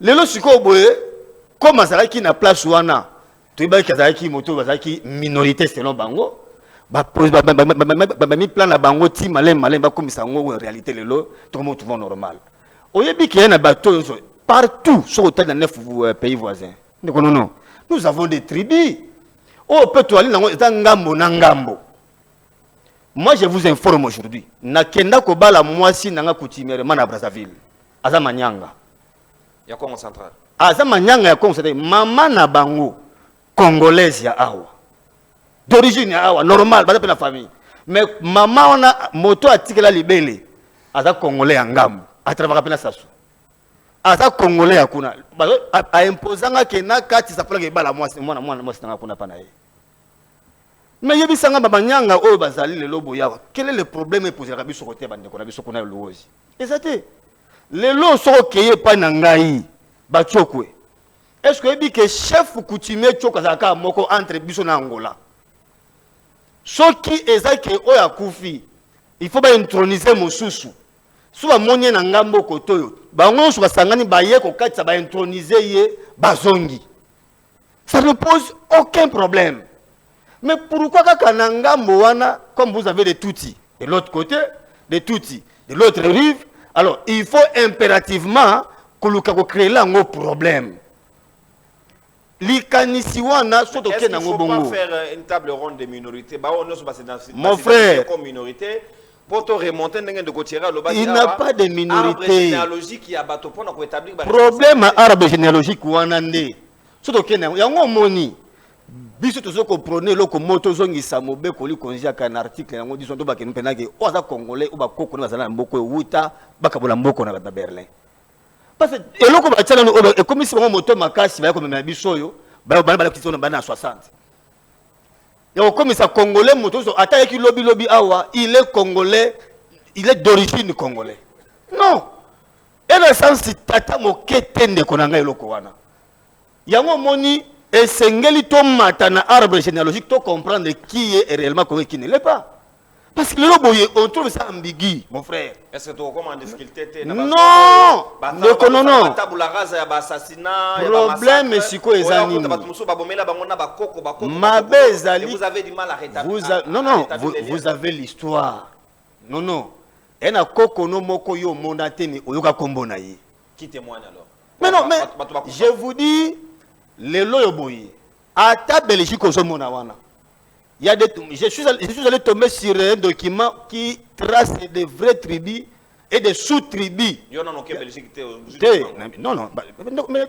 le lo siko boye comme azalaki na place wana tu vois que moto bazaki minorité selon bango ba mi plan na bango ti malin ba comme ça en réalité lelo tout le monde trouve normal oyebi qu'il y a na bateau partout sur hôtel dans 9 pays voisins non nous avons des tribus oh peut to aller na ngambo na ngambo. Moi je vous informe aujourd'hui na kenda ko bala mwasi nanga coutumièrement na Brazzaville aza manyanga ya Congo central aza manyanga ya Congo central mama na bango congolaise ya awa d'origine ya awa normal bada pe la famille mais maman on a moto atikela libele aza congolais ya ngambo atravaka pe na sasu aza congolais ya kuna a imposanga ke na kati sa pula ke bala mwana mwasi nanga kuna pana ye mais yebisanga babanyanga oyo bazali le lobo yawa quel est le problème posé la biso côté bande kona biso kuna lozi ezate le lo so keye pa na ngai ba chokwe. Est-ce que le chef coutumier Tchokazaka moko entre Biso na Angola? Ce qui est ça que Oya Koufi, il faut introniser Mosusu. Soit monien na ngambo kotoyo. Bango soit sangani baye ko katsa ba introniser ye bazongi. Ça ne pose aucun problème. Mais pourquoi kaka na ngambo wana comme vous avez des Tutsis de l'autre côté, des Tutsis de l'autre rive, alors il faut impérativement que créer là un problème. Est-ce qu'il ne faut pas faire une table ronde des minorités? Mon frère, pour te remonter, il n'a pas de minorité. Problème arabe généalogique ou en année. Surtout qu'il y a un moni. Biso to soko prôner loko moto zongi samobe ko li konja ka na article yango disons to ba ke mpena ke oza congolais ou ba koko na zala mboko wuta baka bola mboko na ba Berlin. Parce que eloko ba tshana no e comme si bango moto makasi ba ko mema biso yo ba ba kitso na bana 60. Ya comme ça congolais moto so ata ki lobby awa il est congolais, il est d'origine congolais. Non. Et le sens tata mo ketende konanga eloko wana. Yango moni et sengeli to matana arbre généalogique to comprendre qui est réellement congolais qui ne l'est pas. Parce que le loboye, on trouve ça ambigu, mon frère. Est-ce que tu as en difficulté? Non! Non. Problème, c'est quoi les animaux? Ma belle, vous avez du mal à rétablir. Non, vous avez l'histoire. Non. Et na kokono moko yo monate ni oyoka kombo na ye. Qui témoigne alors? Mais non, mais je vous dis, les loyoboyi, à ta Belgique au Zomona wana. Il y a des, je suis allé tomber sur un document qui trace des vraies tribus et des sous-tribus. Non, non, mais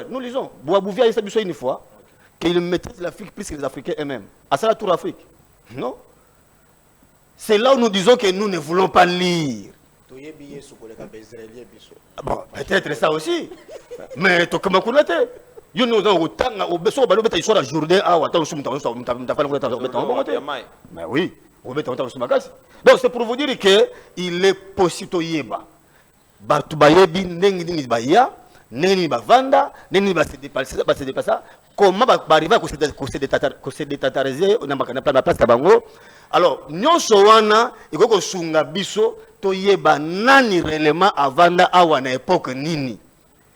nous lisons. Bouabouvia a dit une fois qu'il maîtrise l'Afrique plus que les Africains eux-mêmes. À ça, la tour Afrique. Non. C'est là où nous disons que nous ne voulons pas lire. Bon, peut-être ça aussi. Mais tu comme on a été. You know, autant au besoin de mettre sur la journée à attendre sur mais oui, on met en sur ma case. Donc c'est pour vous dire que il est possible de yeba. Batu bayebi nengi baya, nengi bavanda, nengi ba se dépasser, comment ba arriver à se détatariser na place ta bango. Alors, nyonso wana ikoko sunga biso to yeba nani réellement avanda awa na époque nini.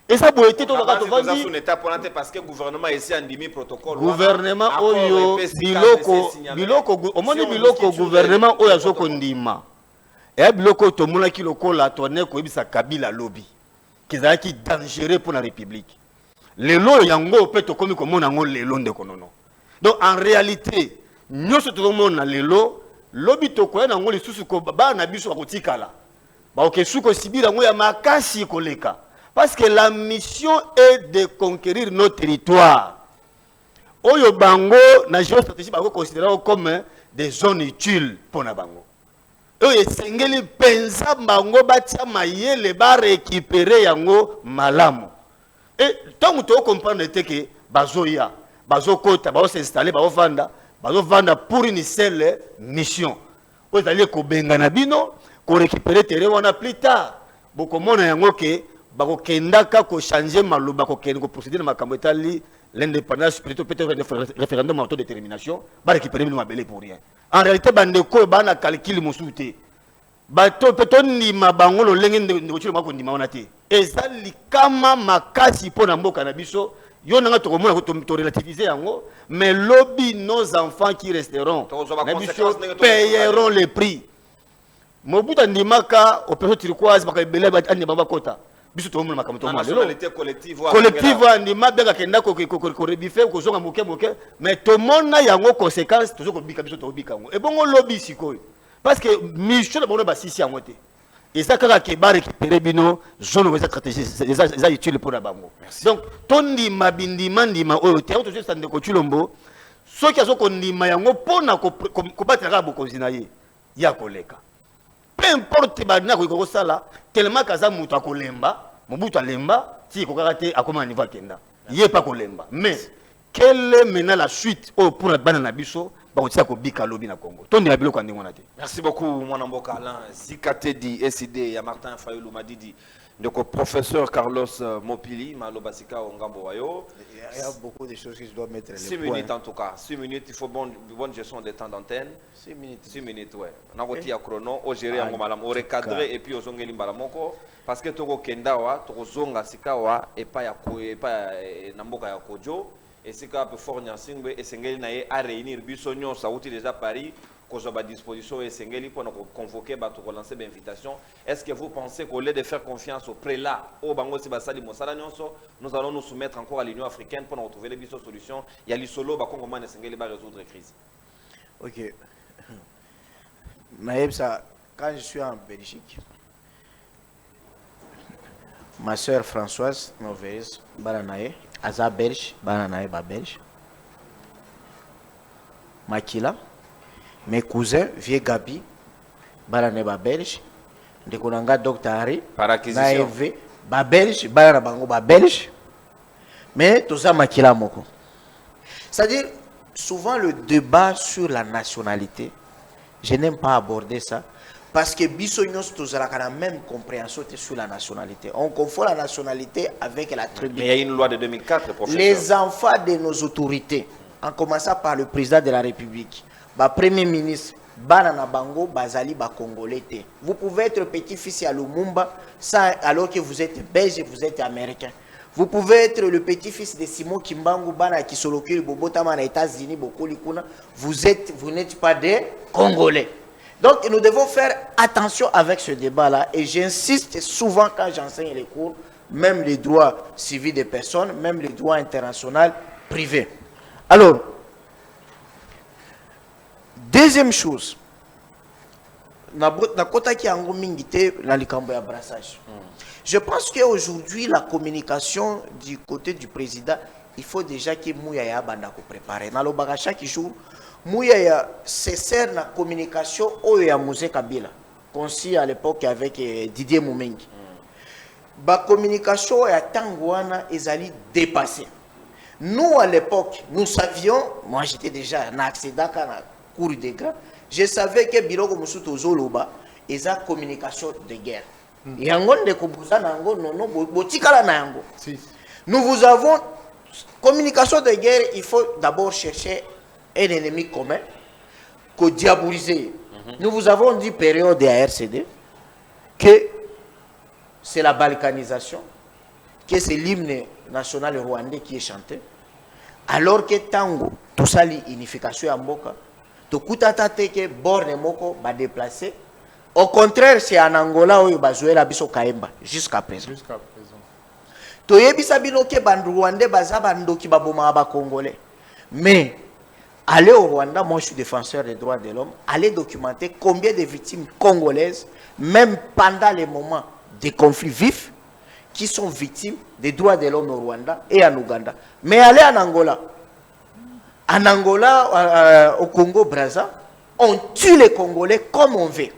Et ça peut être tout le temps parce que le gouvernement ici a mis protocole. Gouvernement oyo biloko au moins biloko gouvernement oyo azoko ndima. Et biloko to mona ki lokola tourner ko ebisa Kabila lobby. Kizala ki dangereux pour la République. Lelo yango pe to komi ko mona ngo lelo ndeko nono. Donc en réalité, nyoso to mona lelo lobby to ko na ngo lisusu ko ba na biso ko tikala. Ba okesuko sibira ngo ya makasi koleka. Parce que la mission est de conquérir nos territoires. Oyo bango na géostratégie bango considéré comme des zones utiles pour na bango. Oyo sengeli pensa bango batia mayele ba récupérer yango malamu. Et tant que tu comprendre que bazoya, bazokota, bazo s'installer, bazo vanda pour une seule mission. Oyo allez ko benga na bino, ko récupérer terrain wana plus tard. Boko mona yango ke bako kendaka ko changer maloba ko kende ko procéder na makambo etali l'indépendance plutôt peut-être référendum autodétermination ba récupérer bino mabele pour rien. En réalité bandeko ba na calcul mosuté. Bato peut-on ni mabango lo lenge ndeko chilo mako ndima wana te. Eza likama makasi pona mboka na biso yo nanga to komona ko to relativiser yango mais lobby nos enfants qui resteront na biso payeront les prix. Mobuta ndimaka opération turquoise baka ebele ba andi baba kota. Biso to mona makambo to mona nationalité collective ndima beka kenda ko rebife ko zonga moke mais to mona yango conséquence to zoko bika biso to bika ngo e bongo lobby sikoyo parce que mission na bono ba sisi yango te et ça kaka ke ba récupérer bino zone za stratégie ça utile pour la bango. Donc tondi mabindima ndima oyo te to juste ndeko chulombo soki azoko ndima yango pona ko batira bokonzi na ye ya koleka. Peu importe badina ko sala tellement kaza mutu akolemba mobutu alemba si ko karate akoma niveau kenda yé pas kolemba mais quelle est maintenant la suite pour la banana biso ba ko tia ko bika lobi na Congo tondi na biloko ndingo na te. Merci beaucoup mwana mboka Alain Zikatedi SID ya Martin Fayulu Madidi donc professeur Carlos Mopili malobasika ngambo wayo. Il y a beaucoup de choses qui doivent mettre les 6 minutes en tout cas 6 minutes il faut bonne gestion des temps d'antenne 6 minutes ouais na ko tia chrono au gérer yango malamu au recadrer et puis ozongeli mbala moko parce que toko kenda wa toko zonga sikawa et pas ya na mboka ya kojo et sika peut fort nyasingwe et sengeli na ye a réunir biso nyonso auti déjà Paris qu'on a à disposition et Sengeli pour nous convoquer, pour relancer l'invitation. Est-ce que vous pensez qu'au lieu de faire confiance au prélat, au Bango Sibasali Moussala Nyonso, nous allons nous soumettre encore à l'Union africaine pour nous retrouver les solutions? Il y a l'Isolo, comment Sengeli va résoudre la crise? Ok. Naïb, ça, quand je suis en Belgique, ma soeur Françoise Mauvaise, Baranae, Aza Belge, Baranae, Belge, Makila, mes cousins, vieux Gabi, Baraneba Belge, de Konanga Dr. Harry, Naïve, Belge, Baranabango, Belge, mais tout ça Makila Moko. C'est-à-dire, souvent le débat sur la nationalité, je n'aime pas aborder ça, parce que Bissognos, tous a la même compréhension sur la nationalité. On confond la nationalité avec la tribu. Mais il y a une loi de 2004, professeur. Les enfants de nos autorités, en commençant par le président de la République, Premier ministre, Banana Bango, Bazali, Congolais. Vous pouvez être petit-fils à Lumumba alors que vous êtes belge et vous êtes américain. Vous pouvez être le petit-fils de Simon Kimbangu, Bana Kisolokiri, Bobotama, aux États-Unis, vous n'êtes pas des Congolais. Donc nous devons faire attention avec ce débat-là. Et j'insiste souvent quand j'enseigne les cours, même les droits civils des personnes, même les droits internationaux privés. Alors, deuxième chose, je pense qu'aujourd'hui, la communication du côté du président, il faut déjà que Mouyaya Banda préparer. Dans le bagage chaque jour, Mouyaya sert la communication au Mouze Kabila, conçu à l'époque avec Didier Moumengi. La communication est Tangouana et Zali dépassée. Nous, à l'époque, nous savions, moi j'étais déjà en accident dans la cour des grands, je savais que Biloko Moussouto Zoloba est la communication de guerre. Nous vous avons communication de guerre, il faut d'abord chercher un ennemi commun, que diaboliser. Nous vous avons dit période de RCD que c'est la balkanisation, que c'est l'hymne national rwandais qui est chanté, alors que Tango, tout ça, l'unification à Mboka, tout kutatate que Borne Moko va déplacer. Au contraire, c'est en Angola où il va jouer la biso Kaemba, jusqu'à présent. Toyebisa bino ke ban Rwandais baza bando ki baboma ba Congolais. Mais allez au Rwanda, moi je suis défenseur des droits de l'homme, allez documenter combien de victimes congolaises, même pendant les moments des conflits vifs, qui sont victimes des droits de l'homme au Rwanda et en Ouganda. Mais allez en Angola. En Angola, au Congo-Brazza, on tue les Congolais comme on veut.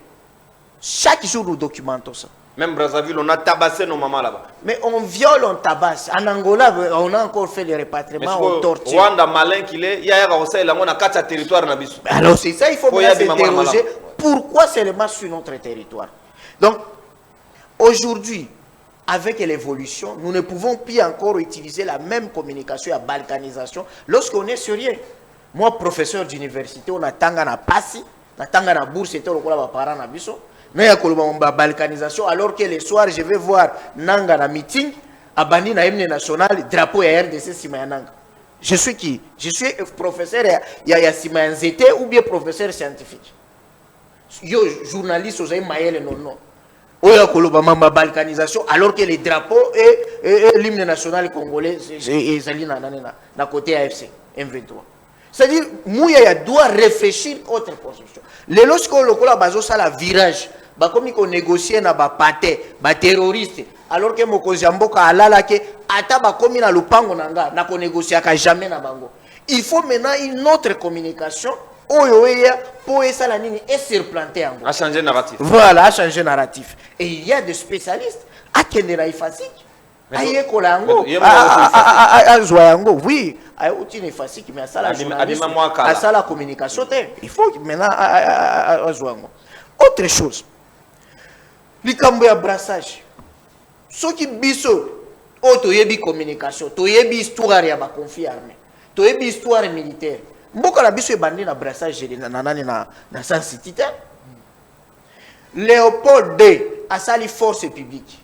Chaque jour, nous documentons ça. Même Brazzaville, on a tabassé nos mamans là-bas. Mais on viole, on tabasse. En Angola, on a encore fait des répatriements, on torture. Rwanda, malin qu'il est, il y a un territoire. Alors c'est ça, il faut bien s'interroger. Pourquoi seulement sur notre territoire? Donc, aujourd'hui, avec l'évolution, nous ne pouvons plus encore utiliser la même communication à balkanisation lorsqu'on est sérieux. Moi, professeur d'université, on a tangana passi, on a tangana bourse, c'était le parent na biso. Mais il y a balkanisation, alors que le soir, je vais voir Nanga na meeting, à Bani na hymne national, drapeau et RDC Simayananga. Je suis qui? Je suis professeur, il y a Simayanzete ou bien professeur scientifique. Yo, journaliste, vous avez maillé non non. Oya kolobama balkanisation, alors que les drapeaux et l'hymne national congolais, et Zali na côté AFC, M23. C'est-à-dire, Mouyaya doit réfléchir autre position. Les lorsqu'on a besoin de virage, comme on négocie na pate, terroriste, alors que Mokozamboka alala ke ata ba komi na lupango nanga na ko négocier jamais na bango. Il faut maintenant une autre communication pour essayer et surplanter en gros. À changer narratif. Voilà, à changer narratif. Et il y a des spécialistes à Kendera Ifasik. Aïe Kolango. À Zoyango, oui. Aïe Outine Ifasik, mais à ça la journaliste. À ça la communication. Il faut maintenant à Zoyango. Autre chose. Likambo brassage. Ce qui biso, toyebi communication, toyebi histoire ya ba conflit armé, toyebi histoire militaire. Mboka na biso ebandi na brassage na San City. Léopold II a sali force publique.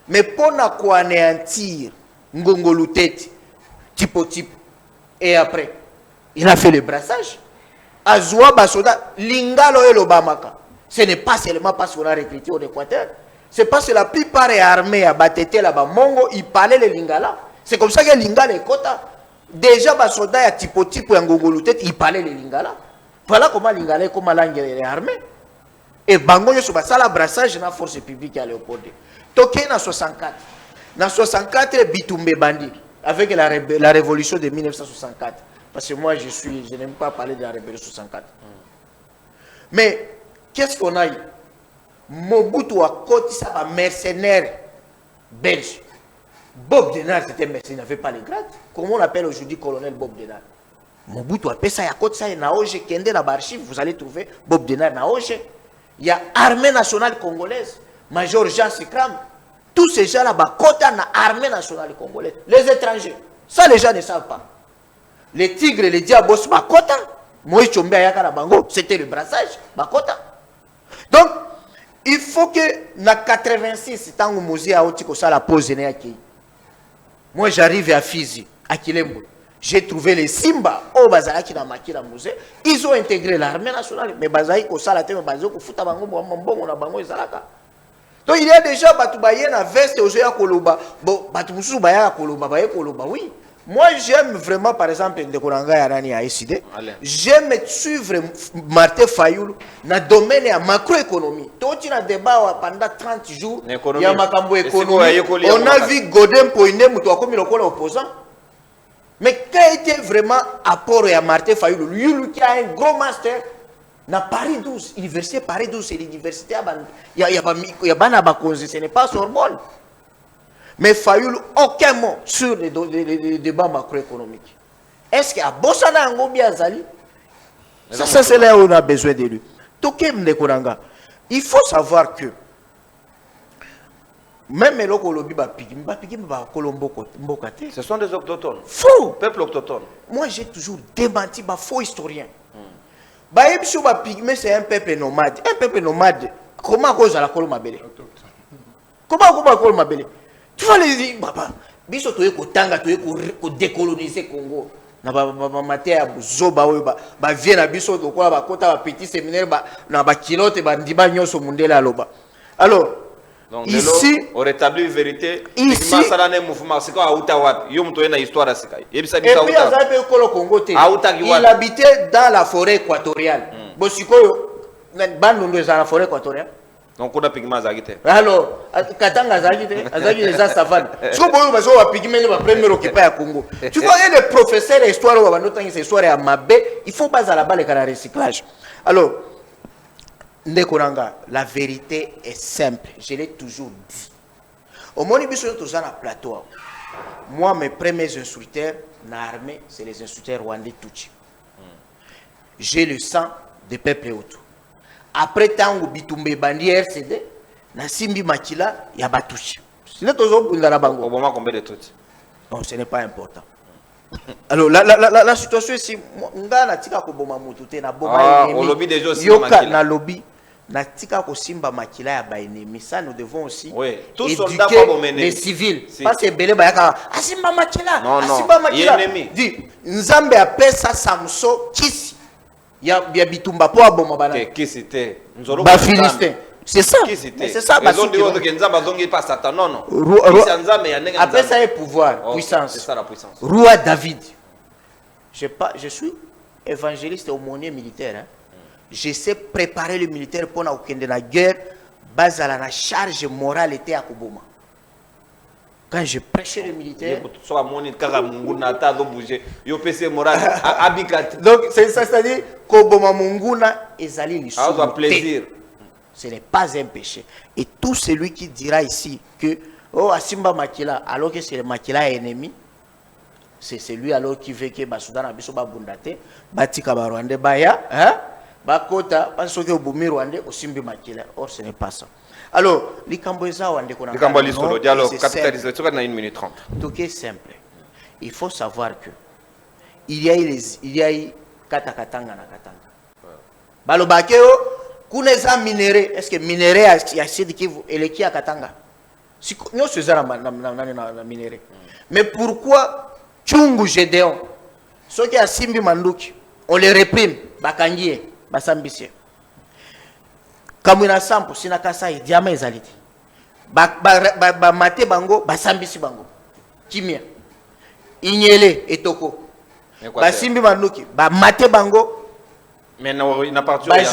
Mais pour anéantir Ngongolu Tete, tipo. Et après, il a fait le brassage. Azwa Basoda, Lingalo et l'Obamaka. Ce n'est pas seulement parce qu'on a recruté au Équateur. C'est parce que la plupart des armées à Batete là-bas, Mongo, ils parlaient le Lingala. C'est comme ça que Lingala est quota. Déjà, les soldats tipo et Ngongolu Tete, ils parlaient le Lingala. Voilà comment Lingala est comme langue des armées. Et Bango, il y a un brassage dans la force publique à Léopold. Toké en 64. En 64, Bitumbe Bandi, avec la révolution de 1964. Parce que moi, je n'aime pas parler de la révolution 64. Mais, qu'est-ce qu'on a eu? Mobutu a côté ça, un mercenaire belge. Bob Denard, c'était un mercenaire, il n'avait pas les grades. Comment on appelle aujourd'hui colonel Bob Denard? Mobutu a fait ça, il y a côté ça, il y a Naoje, Kende, dans l'archive, vous allez trouver Bob Denard, Naoje. Il y a l'armée nationale congolaise, Major Jean Sikram. Tous ces gens-là, côté dans l'armée nationale congolaise. Les étrangers, ça les gens ne savent pas. Les tigres, les diabos, côté. Moïse Tchombe Ayaka Bango, c'était le brassage, côté. Donc, il faut que, en 86, tant que Mouzi a dit que ça la pose, moi j'arrive à Fizi, à Kilembo. J'ai trouvé les Simba au Bazalaki dans Makila Musée. Ils ont intégré l'armée nationale. Mais Bazalaki au Salate, mais Bazalaki au Futabango, on a Bango et Zalaka. Donc il y a déjà Batoubaye na veste aux Oya Koloba. Bon, Batoumsou Baya Koloba, Baye Koloba, oui. Moi j'aime vraiment, par exemple, Ndekonanga Yarani a décidé. J'aime suivre Martin Fayoulou dans le domaine de la macroéconomie. Tout il y a débat pendant 30 jours. Il y a Makambo économie. On a vu Godin Poiné, Moutoua comme il est opposant. Mais quel était vraiment apport à Martin Fayoulou? Lui qui a un gros master dans Paris 12, université Paris 12, c'est l'université. Il y a ce n'est pas Sorbonne. Mais Fayoulou, aucun mot sur les débats macroéconomiques. Est-ce qu'il y a Bossana Ngobi Azali? Ça c'est là où on a besoin de lui. Il faut savoir que même les locaux Ce sont des autochtones. Faux. Peuple autochtone. Moi j'ai toujours démenti faux historien. Pygmée c'est un peuple nomade. Un peuple nomade, comment cause à la Colomabele? Comment Colomabele? Tu vas les dire, papa, biso toye ko tanga toye ko décoloniser Congo. Na ba maté zoba oyo ba vient na biso to kwa ba kota ba petit séminaire ba na ba kilote ba ndiba nyoso mundela loba. Alors donc, ici on rétablit vérité. Ici, mouvement c'est quoi Aoutawa? Yo mto na histoire à Sika. Et puis Azape Kolo Congo te. Il habitait dans la forêt équatoriale. Bosiko Bandundu est dans la forêt équatoriale. Donc on a pigment Zagite. Alors, Katanga Zagite, Azagi les savane. Ce que vous avez un pigment le premier occupé à Congo. Tu vois, il y a des professeurs d'histoire ou d'autres histoires à Mabé, il faut pas à la balle et à recyclage. Alors, Ndekonanga, la vérité est simple. Je l'ai toujours dit. Au moment où nous sommes tous à la plateau, moi, mes premiers instructeurs dans l'armée, c'est les instructeurs rwandais Tutsi. J'ai le sang des peuples autour. Après Tango Bitumbe Bandi RCD, na Simbi Makila, il y a Batouchi. C'est là toujours pour la bango. Au moment combien de trucs? Non, ce n'est pas important. Alors la situation ici, nga na tika ko boma mutute na boma ennemi. Au lobby des gens Yoka na lobby na tika ko simba makila ya ba ennemi. Ça nous devons aussi éduquer les civils. Parce que bele ba yaka asimba makila. Asimba makila. Dit Nzambe appelle ça Samso Kisi. Il y a Bitumba pour aboma bana. Qui c'était? Ba Philistin. C'est ça. C'est ça. Ils ont dit que Nzamba zongi pas Satan. Non non. Après ça est pouvoir, puissance. C'est ça la puissance. Roi David. Je suis évangéliste aumônier militaire. Hein. Je sais préparer le militaire pour la guerre. Base à la charge morale était à Koboma. Quand je prêchais le militaire. Donc c'est ça, c'est-à-dire Koboma Munguna et Zali Lissou. Plaisir. Ce n'est pas un péché. Et tout celui qui dira ici que oh Asimba Makila, alors que c'est le Makila ennemi, c'est celui alors qui veut que Basoudan Abiso Babundate, Batika Barwande Baya, hein? Bakota, parce que Bumi Rwande, Osimbi Makila. Or ce n'est pas ça. Alors, les Cambodgiens ont des le dialogue capitalisé, tu vas dans 1 minute 30. Tout est simple. Il faut savoir que il y a eu Katakatanga na Katanga. Balobakeo, Kuneza minéré, est-ce que minéré a cédé qui vous et qui à Katanga? Si nous faisons la minéré. Mais pourquoi Tchungu Gédéon, ceux qui a Simbi Manduki, on les réprime, Bakangie, Basambissie. Kamuna Sampo, Sinakasa et Diama Ezaliti. Mate Bango, Basambisi Bango. Kimia. Inyele et Toko. Basimbi Manduki, Mate Bango. Mais il n'a pas mais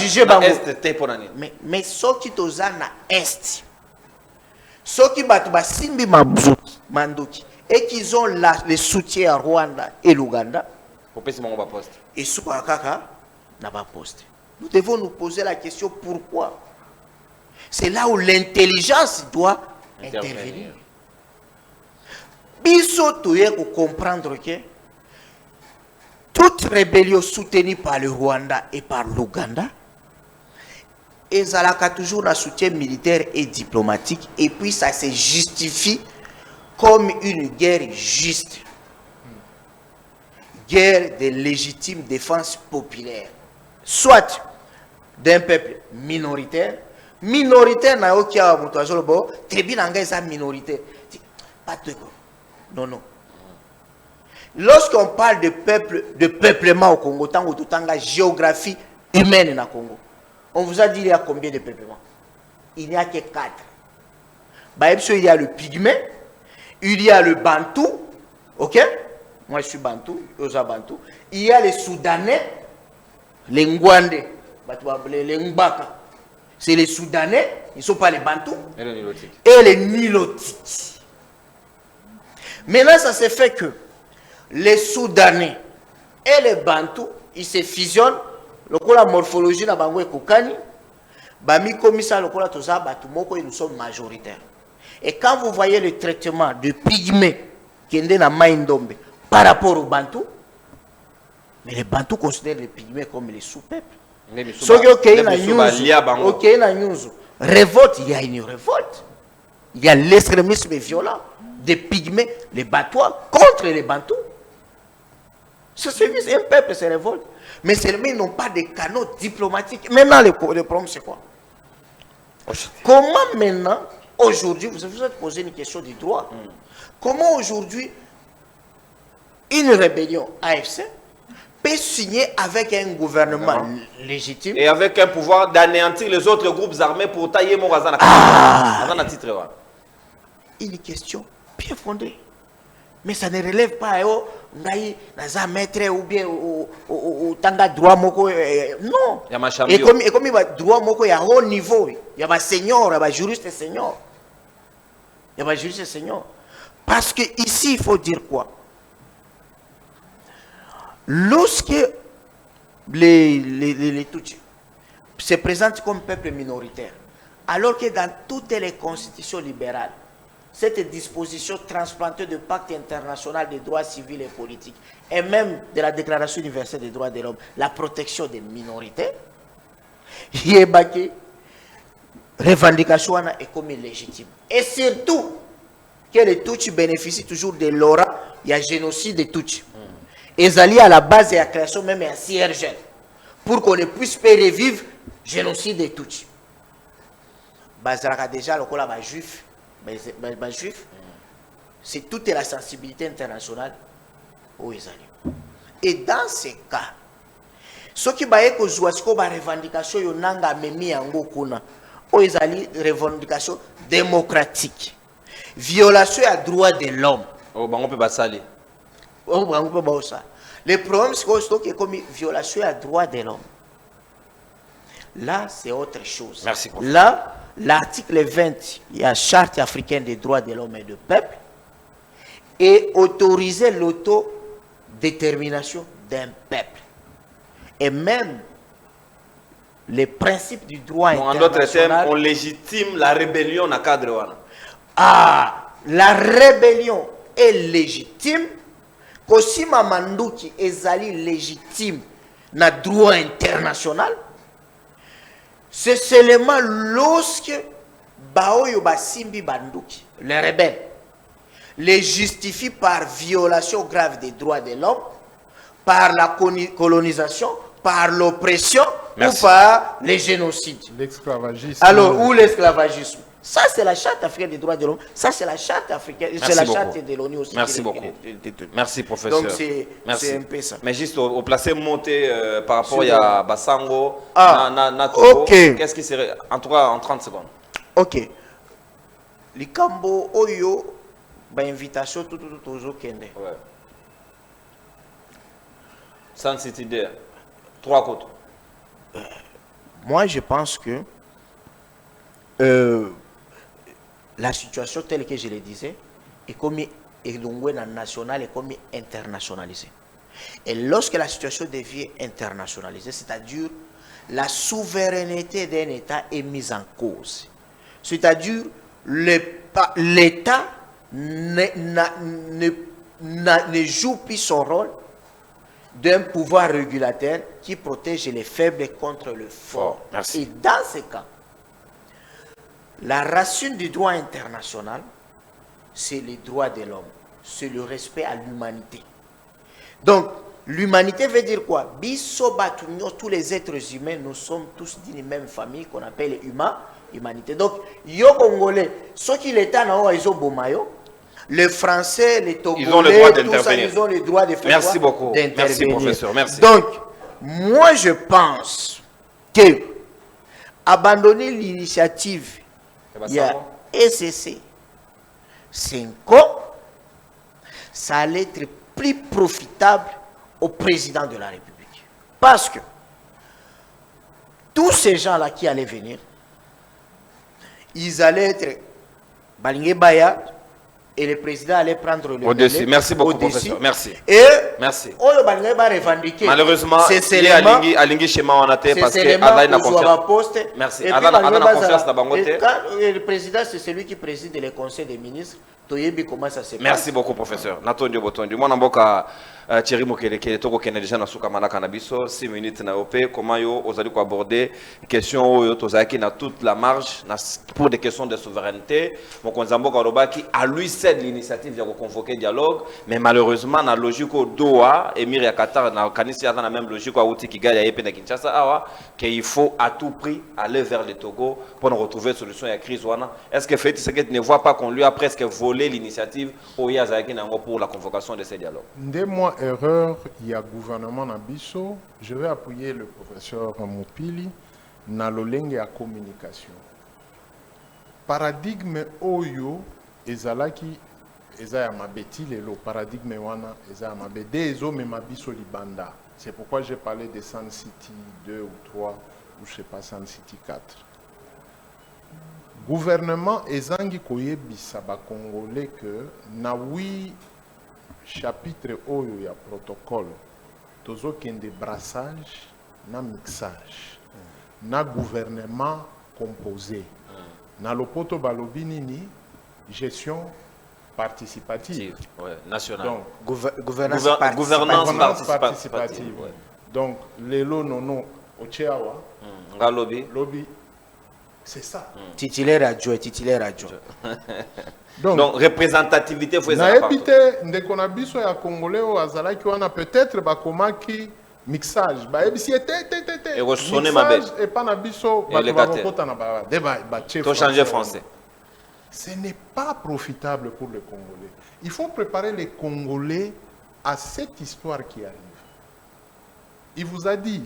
ceux qui sont na est, ceux qui battent Basimbi Manduki et qui ont le soutien à Rwanda et l'Ouganda, et Soukakaka n'a pas posté. Nous devons nous poser la question pourquoi. C'est là où l'intelligence doit intervenir. Biso toye ko comprendre que toute rébellion soutenue par le Rwanda et par l'Ouganda, ezalaka toujours un soutien militaire et diplomatique, et puis ça se justifie comme une guerre juste. Guerre de légitime défense populaire. Soit d'un peuple minoritaire na okia mutazolo bo tebi nanga esa minorité pas de non. Lorsqu'on parle de peuple, de peuplement au Congo, tant que la géographie humaine au Congo, on vous a dit il y a combien de peuplements? Il n'y a que 4. Il y a le Pygmée, il y a le Bantou, ok? Moi je suis Bantou, Bantou. Il y a les Soudanais, les Ngwande, les Ngbaka. C'est les Soudanais, ils ne sont pas les Bantous. Et les Nilotiques. Maintenant, ça se fait que les Soudanais et les Bantous, ils se fusionnent. La morphologie na bango ekokani. Bami komisa lokola toza batu moko et nous sommes majoritaires. Et quand vous voyez le traitement de Pygmée qui est dans Maïndombe par rapport aux Bantous, mais les Bantous considèrent les Pygmées comme les sous-peuples. Révolte, il y a une révolte. Il y a l'extrémisme violent des Pygmées, les Batois contre les Bantous. C'est un peuple se révolte. Mais seulement ils n'ont pas de canaux diplomatiques. Maintenant, le problème c'est quoi? Comment maintenant, aujourd'hui, vous vous êtes posé une question du droit. Comment aujourd'hui, une rébellion AFC peut signer avec un gouvernement légitime et avec un pouvoir d'anéantir les autres groupes armés pour tailler mon razan une question bien fondée. Mais ça ne relève pas naza maître ou bien au tanga droit moko non. Et comme il va droit moko il y a haut niveau, il y a senior, il y a juriste senior. Il y a juriste senior. Parce que ici il faut dire quoi? Lorsque les Tutsis se présentent comme peuple minoritaire, alors que dans toutes les constitutions libérales, cette disposition transplantée du pacte international des droits civils et politiques, et même de la Déclaration universelle des droits de l'homme, la protection des minorités, il y a une revendication est comme légitime. Et surtout, que les Tutsis bénéficient toujours de l'aura, il y a génocide des Tutsis. Ils allaient à la base de la création même à CRG pour qu'on ne puisse pas revivre le génocide des Tutsis. Déjà, le juif, c'est toute la sensibilité internationale aux Israéliens. Et dans ces cas, ce qui va être la revendication, revendication démocratique, violation à droit de l'homme. Le problème, c'est que comme violation à droit de l'homme. Là, c'est autre chose. Merci beaucoup. Là, l'article 20, il y a la Charte africaine des droits de l'homme et du peuple, et autoriser l'autodétermination d'un peuple. Et même les principes du droit international. En d'autres termes, on légitime la rébellion dans le cadre. La rébellion est légitime. Si Mamandouki est légitime dans le droit international, c'est seulement lorsque Baoyo Basimbi Bandouki, les rebelles, les justifient par violation grave des droits de l'homme, par la colonisation, par l'oppression ou par les génocides. L'esclavagisme. Alors, ou l'esclavagisme. Ça, c'est la charte africaine des droits de l'homme. Ça, c'est la charte africaine. C'est la charte de l'ONU aussi. Merci beaucoup. Merci, professeur. Donc, c'est un peu ça. Mais juste au placé monté par rapport à Bassango, ok. Qu'est-ce qui serait, en tout cas, en 30 secondes? Ok. Les Cambo, Oyo, invitation, tout Kende. Ouais. Sans cette idée, 3 côtés. Moi, je pense que la situation telle que je le disais est comme nationale et comme internationalisée. Et lorsque la situation devient internationalisée, c'est-à-dire la souveraineté d'un État est mise en cause. C'est-à-dire l'État ne joue plus son rôle d'un pouvoir régulateur qui protège les faibles contre le fort. Merci. Et dans ce cas, la racine du droit international, c'est les droits de l'homme, c'est le respect à l'humanité. Donc, l'humanité veut dire quoi? Tous les êtres humains, nous sommes tous d'une même famille qu'on appelle humanité. Donc, yo Congolais, ceux qui l'état na oizo bomayo, les Français, les Togolais, ils ont le droit tout ça, d'intervenir. ils ont le droit de faire Merci quoi? beaucoup. D'intervenir. Merci, professeur. Merci. Donc, moi, je pense que abandonner l'initiative, il y a SCC, 5 ans, ça allait être plus profitable au président de la République. Parce que tous ces gens-là qui allaient venir, ils allaient être Balingé Baya et le président allait prendre le Au-dessus. Merci beaucoup, au-dessus. professeur. Merci. Et Merci. Oyo Balingé Baya revendiquer. Malheureusement, c'est il y a Alingi Shema en athée parce que Allah n'a confiance. Merci. Allah n'a confiance dans Bangote. Le président, c'est celui qui préside le conseil des ministres. Toyebi, comment ça se passe? Merci beaucoup, professeur. Natondi Botondi. Moi, Namboka Thierry Mokeleke, Toko Kene déjà na Souka Manaka Nabiso, 6 minutes na OP. Comment yo, vous allez aborder question yo, Tozaki na toute la marge pour des questions de souveraineté. Mon Konzambo Karobaki a lui cède l'initiative de convoquer dialogue, mais malheureusement, na logique au Doha, Emir ya Qatar, na Kanisi na même logique au Outi Kigali ya Epe na Kinshasa, awa, qu'il faut à tout prix aller vers le Togo pour nous retrouver une solution à la crise. Est-ce que Félix Tshisekedi ne voit pas qu'on lui a presque volé l'initiative pour la convocation de ces dialogues? Dès moi, erreur, il y a gouvernement Nabiso. Je vais appuyer le professeur Mopili dans le langue à communication. Paradigme Oyo, ezalaki, ezaya mabeti lelo, paradigme wana, ezaya mabede, ezo me mabiso libanda. C'est pourquoi j'ai parlé de Sun City 2 ou 3, ou je ne sais pas, Sun City 4. Gouvernement ezangi koyebisa ba Congolais que na oui chapitre oyo ya protocole tozo kende brassage na mixage na gouvernement composé na lopoto balobi nini gestion participative nationale. Donc gouvernance participative. Ouais. Donc lelo nono ocheawa Ngalobi lobby. C'est ça. Titulaire adjoint. Donc représentativité faut na ebite ndeko na biso ya Congolais o azalaki wana peut-être bakomaki mixage ba ebisi et resonner ma belle et pas na biso bakota na ba chef to changer français. Ce n'est pas profitable pour les Congolais. Il faut préparer les Congolais à cette histoire qui arrive. Il vous a dit,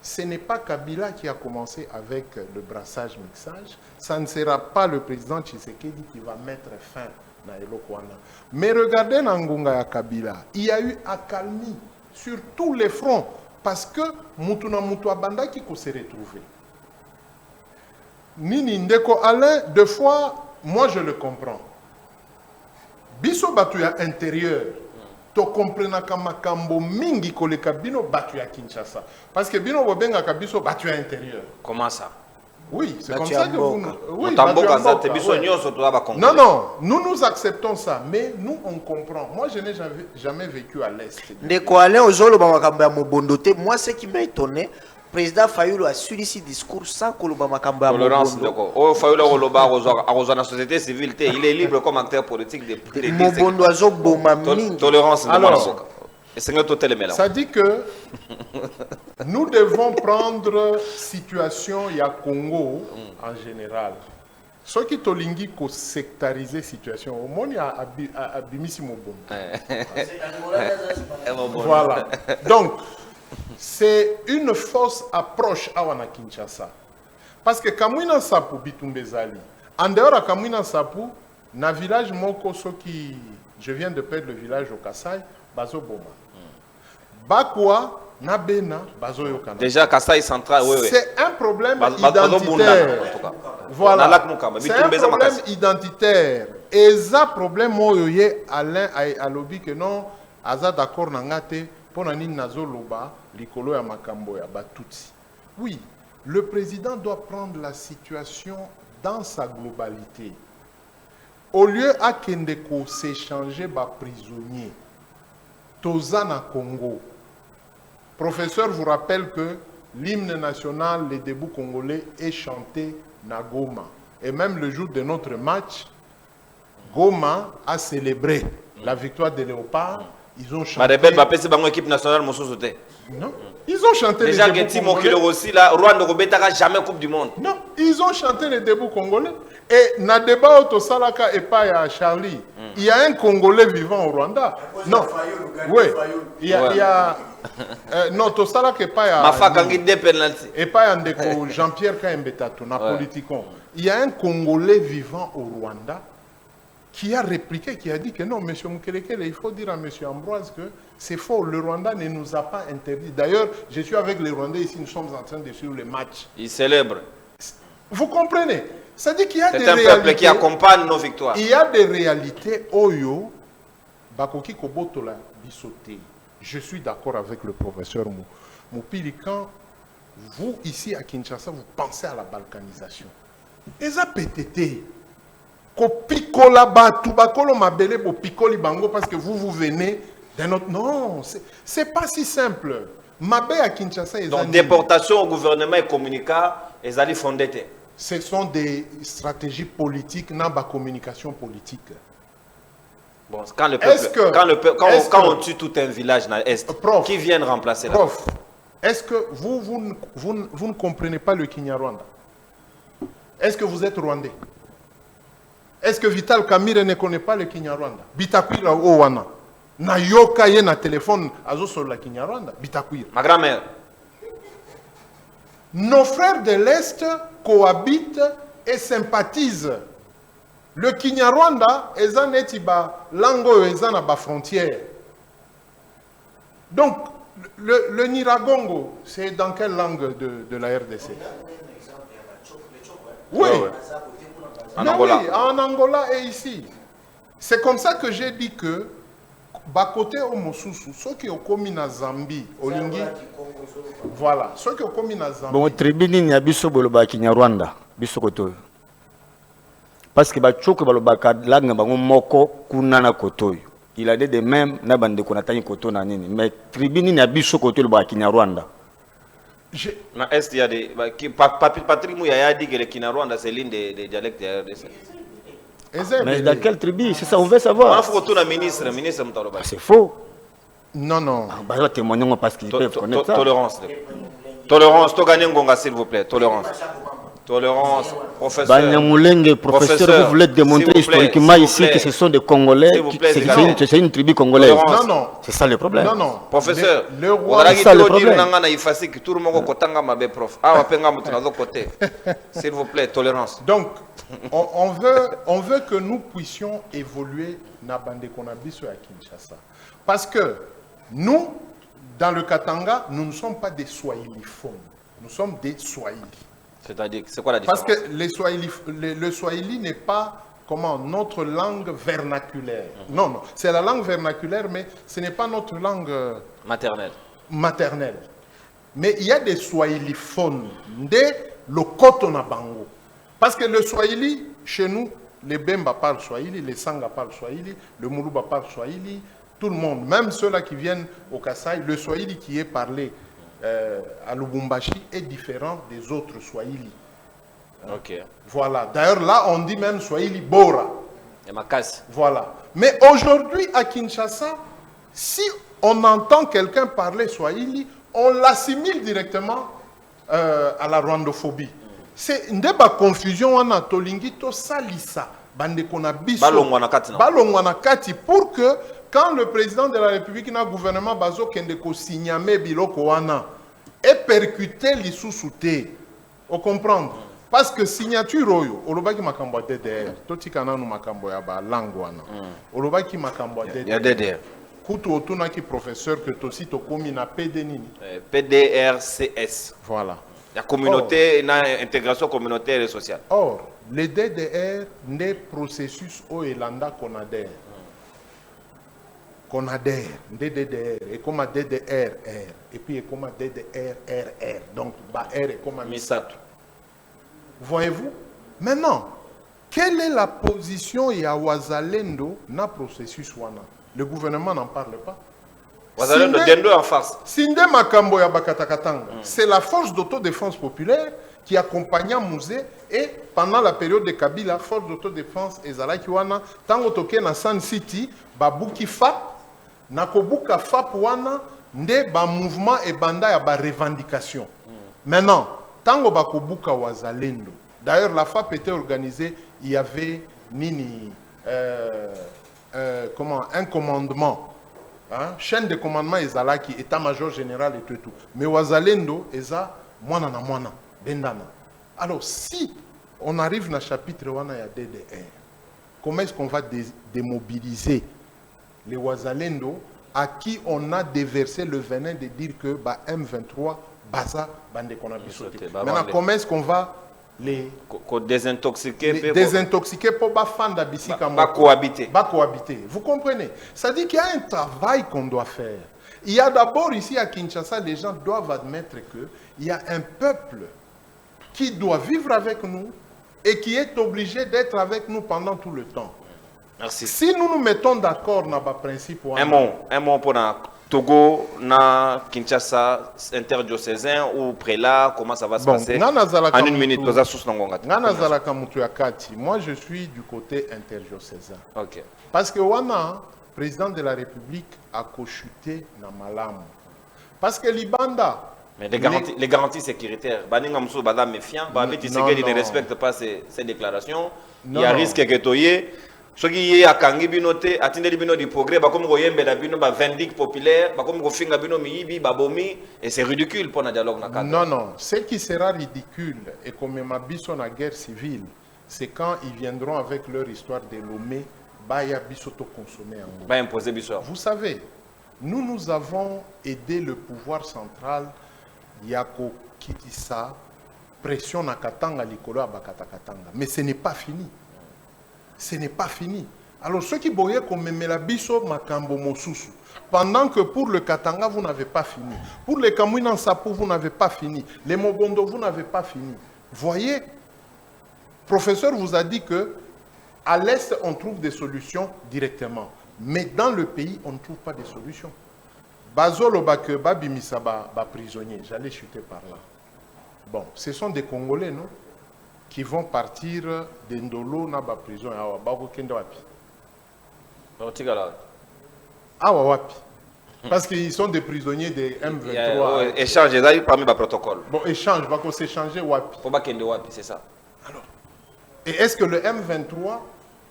ce n'est pas Kabila qui a commencé avec le brassage-mixage. Ça ne sera pas le président Tshisekedi qui va mettre fin à Elokwana. Mais regardez Nangunga ya Kabila. Il y a eu accalmie sur tous les fronts parce que Mutuna Mutuabanda qui se retrouver. Nini Ndeko Alain, deux fois, moi je le comprends. Biso batuya intérieur. To comprena kama kambo mingi koleka bino batu ya Kinshasa parce que bino bobenga kabiso batu ya intérieur. Comment ça? Oui, c'est comme ça que vous oui, non, nous acceptons ça mais nous on comprend. Moi je n'ai jamais vécu à l'est. Ndeko Alain ozolo ba makambo ya mobondote. Moi ce qui m'a étonné, président Fayulu a suivi ce discours sans koloba makambo ya mobondo. Oh Fayulu oloba arozwa na société civile, il est libre comme acteur politique de mobondo azo boma mingi. Tolérance. Alors, ça dit que nous devons prendre situation ya Congo en général. Ceux qui tolingi ko sectariser situation, au monde a abimisi mobondo. Voilà. Donc c'est une fausse approche à wana Kinshasa. Parce que Kamwina Sapu Bitumbezali, en dehors de Kamwina Sapu, na village moko soki, je viens de perdre le village au Kassai, Bazo Boma. Bakwa, Nabena, Bazo Yokana. Déjà Kassai central, oui. C'est un problème identitaire. Voilà. C'est un problème identitaire. Et ça problème moyoye Alain alobi que non, aza d'accord nangate. Oui, le président doit prendre la situation dans sa globalité. Au lieu à Kendeko s'échanger bas prisonniers, Tozana Congo. Professeur vous rappelle que l'hymne national, les débuts congolais, est chanté na Goma. Et même le jour de notre match, Goma a célébré la victoire des Léopards. Ils ont chanté. Marebel Bapé, c'est une équipe nationale, mon sous-sauté. Non. Ils ont chanté Les gens débuts qui congolais. ont aussi là, Rwanda ne jamais Coupe du Monde. Non, ils ont chanté les débuts congolais. Et dans le débat au Salaka et pas à Charlie, il y a un Congolais vivant au Rwanda. Non, oui, il y a non, Tosalaka et pas à Mafa Kangi des penalty. et pas à Ndeko Jean-Pierre Kaembetato, na Politicon. Il y a un Congolais vivant au Rwanda qui a répliqué, qui a dit que non, M. Mukelekele, il faut dire à M. Ambroise que c'est faux, le Rwanda ne nous a pas interdit. D'ailleurs, je suis avec les Rwandais ici, nous sommes en train de suivre les matchs. Ils célèbrent. Vous comprenez? C'est-à-dire qu'il y a des C'est un réalités. peuple qui accompagne nos victoires. Il y a des réalités, Oyo, Bakoki Kobotola, Bisoté. Je suis d'accord avec le professeur Moupili quand vous, ici à Kinshasa, vous pensez à la balkanisation. Et ça PTT. Kopikola batu bakolo mabele bo pikoli bango parce que vous venez d'un autre. Non, c'est pas si simple. Mabé à Kinshasa et Donc déportation au gouvernement et communicat, ils allaient fonder. ce sont des stratégies politiques, non pas communication politique. Bon, quand le peuple, quand on tue tout un village dans l'Est, Prof, qui vient remplacer là? Prof, est-ce que vous ne comprenez pas le Kinyarwanda? Est-ce que vous êtes rwandais? Est-ce que Vital Kamire ne connaît pas le Kinyarwanda? Bitakwira Owana. Na yoka ye na téléphone azo sur la Kinyarwanda. Bitakwira. Ma grand-mère. Nos frères de l'Est cohabitent et sympathisent. Le Kinyarwanda est un etiba langue est na frontière. Donc le Niragongo, c'est dans quelle langue de la RDC? Oui. En Mais Angola. oui, en Angola et ici. C'est comme ça que j'ai dit que Bakote Omosusu, ceux qui ont commis na Zambie, Olingi, voilà, ceux qui ont commis na Zambie. Bon, tribune ni abiso boloba Kinyarwanda, biso koto. Parce que bachoko baloba langue bango moko kunana koto. Il a dit de même na bande konatani koto na nini. Mais tribune ni abiso koto boloba Kinyarwanda. Dans l'Est, il y a des. Patrick Mouya a dit que le Kinyarwanda, c'est l'une des dialectes de la RDC. Mais dans quelle tribu? C'est ça, on veut savoir. Il faut retourner ministre Moutarobas. C'est faux. Non, non. Bah, là, témoignons parce qu'ils peuvent connaître ça. Tolérance. Tolérance, Toganen Gonga, s'il vous plaît. Tolérance. Tolérance, professeur. Banyamulenge, professeur, vous voulez démontrer historiquement ici que ce sont des Congolais, c'est une tribu congolaise. Non, non. C'est ça le problème. Non, non. Professeur, le roi. C'est ça le problème. S'il vous plaît, tolérance. Donc, on veut que nous puissions évoluer na bande konabiso à Kinshasa. Parce que nous, dans le Katanga, nous ne sommes pas des swahiliphones. Nous sommes des swahili. C'est-à-dire, c'est quoi la différence? Parce que le swahili n'est pas notre langue vernaculaire. Non, non, c'est la langue vernaculaire, mais ce n'est pas notre langue maternelle. Mais il y a des swahiliphones, le Kotona Bango. Parce que le swahili, chez nous, les Bemba parlent swahili, les Sanga parlent swahili, le Muluba parle swahili, tout le monde, même ceux-là qui viennent au Kasaï, le swahili qui est parlé à Lubumbashi est différent des autres swahili. Ok. Voilà. D'ailleurs, là, on dit même swahili Bora. Et ma casse. Voilà. Mais aujourd'hui, à Kinshasa, si on entend quelqu'un parler swahili, on l'assimile directement à la rwandophobie. C'est une confusion en Atolingito Salisa. Bande konabiso. Balongwana kati pour que quand le président de la République n'a gouvernement bazo kendeko signame biloko wana et percuter l'issoussouté. Vous comprenez? Parce que signature oyo, olobaki makambo DDR, totikana no makambo ya ba langue wana. Olobaki makambo DDR. Ya DDR. Kutu otuna ki professeur que tosi tokomi na PD nini? PDRCS. Voilà. La communauté, une intégration communautaire et sociale. Or, le DDR n'est processus au Elanda qu'on adhère. Qu'on adhère, DDR, et comme DDRR, et puis et comme DDRRR. Donc, R est comme Misato. Voyez-vous? Maintenant, quelle est la position ya Wazalendo dans le processus wana? Le gouvernement n'en parle pas. Wazalendo Dendo en face. Sinde Makambo ya Bakatakatanga, c'est la force d'autodéfense populaire qui accompagna Mouzé et pendant la période de Kabila, force d'autodéfense ezalaki wana tango toke na San City, babuki fa nakobuka FAP wana nde ba mouvement et banda ya ba revendication. Maintenant, tango bakobuka wazalendo. D'ailleurs la FAP était organisée, il y avait un commandement. Hein? Chaîne de commandement ezalaki état-major général et tout. Mais wazalendo eza mwana na mwana bendana. Alors si on arrive dans le chapitre wana ya DDR, comment est-ce qu'on va démobiliser les wazalendo à qui on a déversé le venin de dire que bah, M23 baza bande qu'on a bisoté. Maintenant comment est-ce qu'on va les désintoxiquer pour bafanda bisika cohabiter. Vous comprenez? Ça dit qu'il y a un travail qu'on doit faire. Il y a d'abord ici à Kinshasa, les gens doivent admettre qu'il y a un peuple qui doit vivre avec nous et qui est obligé d'être avec nous pendant tout le temps. Merci. Si nous nous mettons d'accord dans le principe... Un mot pour Togo, na Kinshasa, interdiocésain ou prélat, comment ça va se passer? En une minute, moi je suis du côté interdiocésain. Ok. Parce que Wana, président de la République, a cochuté na malam. Parce que Libanda... Mais les garanties sécuritaires, Baninga Moussou Bada méfiant, Babé Tshisekedi ne respecte pas ces déclarations. Il y a risque que Toye. Ce qui est à Kangi Binote, à Tindeli Bino du progrès, comme Goyembe la Bino, Vendic populaire, comme Gofinga Bino Miibi, Babomi, et c'est ridicule pour un dialogue. Non. Ce qui sera ridicule, et comme Mabiso na guerre civile, c'est quand ils viendront avec leur histoire de Lomé, Baya Bisoto consommé en Baya imposer Biso. Vous savez, nous avons aidé le pouvoir central, Yako Kitissa, pression na Katanga, Likolo, Abakata Katanga. Mais ce n'est pas fini. Ce n'est pas fini. Alors, ceux qui voyaient comme Melabiso Makambo Mosusu, pendant que pour le Katanga, vous n'avez pas fini. Pour les Kamouinan Sapou, vous n'avez pas fini. Les Mobondo, vous n'avez pas fini. Voyez, le professeur vous a dit que à l'Est, on trouve des solutions directement. Mais dans le pays, on ne trouve pas de solutions. Bazolo Bakeba Bimisaba, prisonnier, j'allais chuter par là. Bon, ce sont des Congolais, non? Qui vont partir d'Indolo na ba prison à Babo Kendo Wapi. Wapi. Parce qu'ils sont des prisonniers de M23. Échange, parmi les protocoles. Bon, échange, va qu'on s'échanger Wapi. Pour Kendo Wapi, c'est ça. Alors, et est-ce que le M23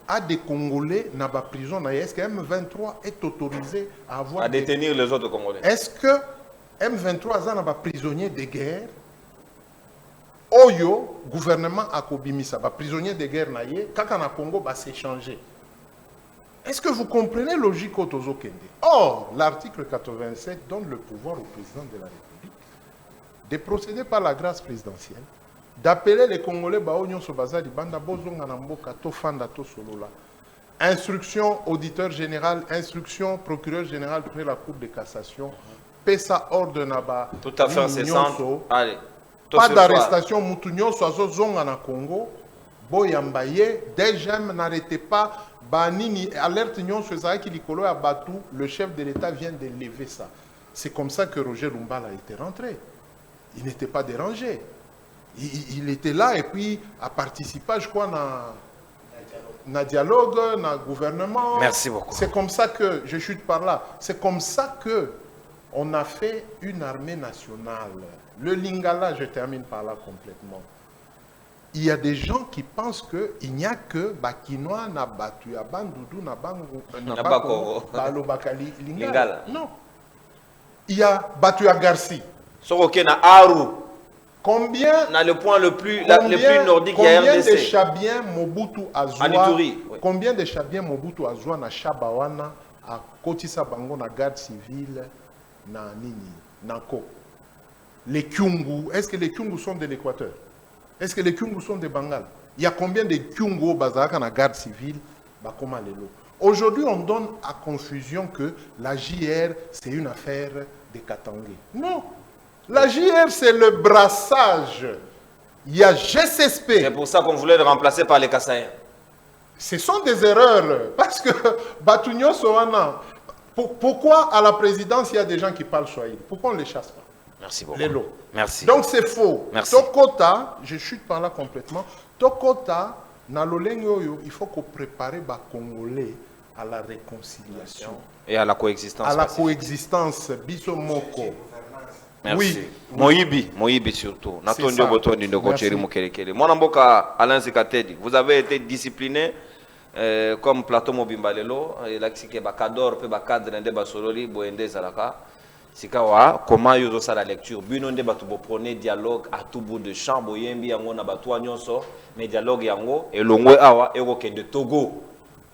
a des Congolais dans la prison? Est-ce que M23 est autorisé à avoir... À détenir les autres Congolais. Est-ce que M23 a des prisonniers de guerre? Oyo, gouvernement a kobimisa, prisonniers de guerre naïe, Kakana Congo va s'échanger. Est-ce que vous comprenez logique au Tozo Kende? Or, l'article 87 donne le pouvoir au président de la République de procéder par la grâce présidentielle, d'appeler les Congolais Baonyon Sobaza di Banda Bozonga Namboka Tofanda Tosolola. Instruction auditeur général, instruction procureur général près la Cour de cassation, PESA ordre Naba. Tout à fait incessant. Allez. Pas d'arrestation, Moutounio, Soazo Zonga na Congo, Boyambaye, DGM n'arrêtez pas, Banini, alerte Nyon, Sozaki Likolo Abatou, le chef de l'État vient de lever ça. C'est comme ça que Roger Lumbala était rentré. Il n'était pas dérangé. Il était là et puis a participé, je crois, dans dialogue, dans gouvernement. Merci beaucoup. C'est comme ça que, je chute par là, c'est comme ça que on a fait une armée nationale. Le Lingala, je termine par là complètement. Il y a des gens qui pensent qu'il n'y a que Bakinois, Nabatu, Abandoudou, Nabako, Balobakali, Lingala. Non. Il y a Batu Agarsi. Soroke na Aru. Combien, dans le point le plus nordique, il y a combien RDC. de Chabiens Mobutu Azwa, oui. Combien de Chabiens Mobutu Azwa na Chabawana, à Kotisa Bango, na garde civile, na Nini, Nanko. Les Kyungu, est-ce que les Kyungu sont de l'Équateur? Est-ce que les Kyungu sont de Bengale? Il y a combien de Kyungu au Bazaraka na garde civile? Aujourd'hui, on donne à confusion que la JR, c'est une affaire de Katangé. Non. La JR, c'est le brassage. Il y a GCSP. C'est pour ça qu'on voulait le remplacer par les Kassaïens. Ce sont des erreurs. Parce que Batunyo Soana, pourquoi à la présidence, il y a des gens qui parlent Swahili? Pourquoi on ne les chasse pas? Merci beaucoup. Lélo. Merci. Donc c'est faux. Merci. Tokota, je chute par là complètement. Tokota, na lolenge oyo, il faut qu'on prépare les Congolais à la réconciliation, et à la coexistence. à la pacifique. coexistence, biso moko. Merci. Oui. Moyibi surtout. C'est Natondi ça. Botondi de Gocheri Merci. Mukelekele. Mon amboka Alain Zikatedi, vous avez été discipliné comme Plateau Mobimbalelo, l'axike bakador pe bakadre nde basololi boende zalaka. Sikawa, comment yozo sa la lecture? Binonde batu bo prenez dialogue à tout bout de champ, boyembi yango na batu nyonso, mais dialogue yango elongwe awa eko kende Togo.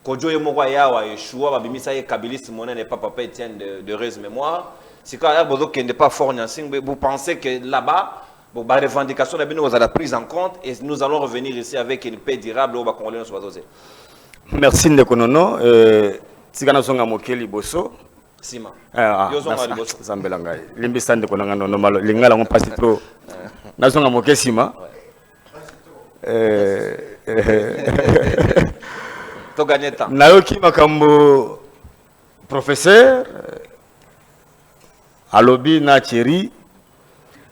Kojo yemoko yawa Yeshua babimisa ye kabiliste monene papa Etienne de Rez mémoire. Si quand il n'est pas fort, vous pensez que là-bas, la revendication vous a prise en compte et nous allons revenir ici avec une paix durable au Congolais. Merci Ndekonono. Tigana songa mokeli boso. Sima. Yo songa liboso. Zambelanga. Limbisa Ndekonanga no malo. Lingala on passe trop. Na songa mokeli sima. To gagner temps. Nayoki makambo professeur alobi na Thierry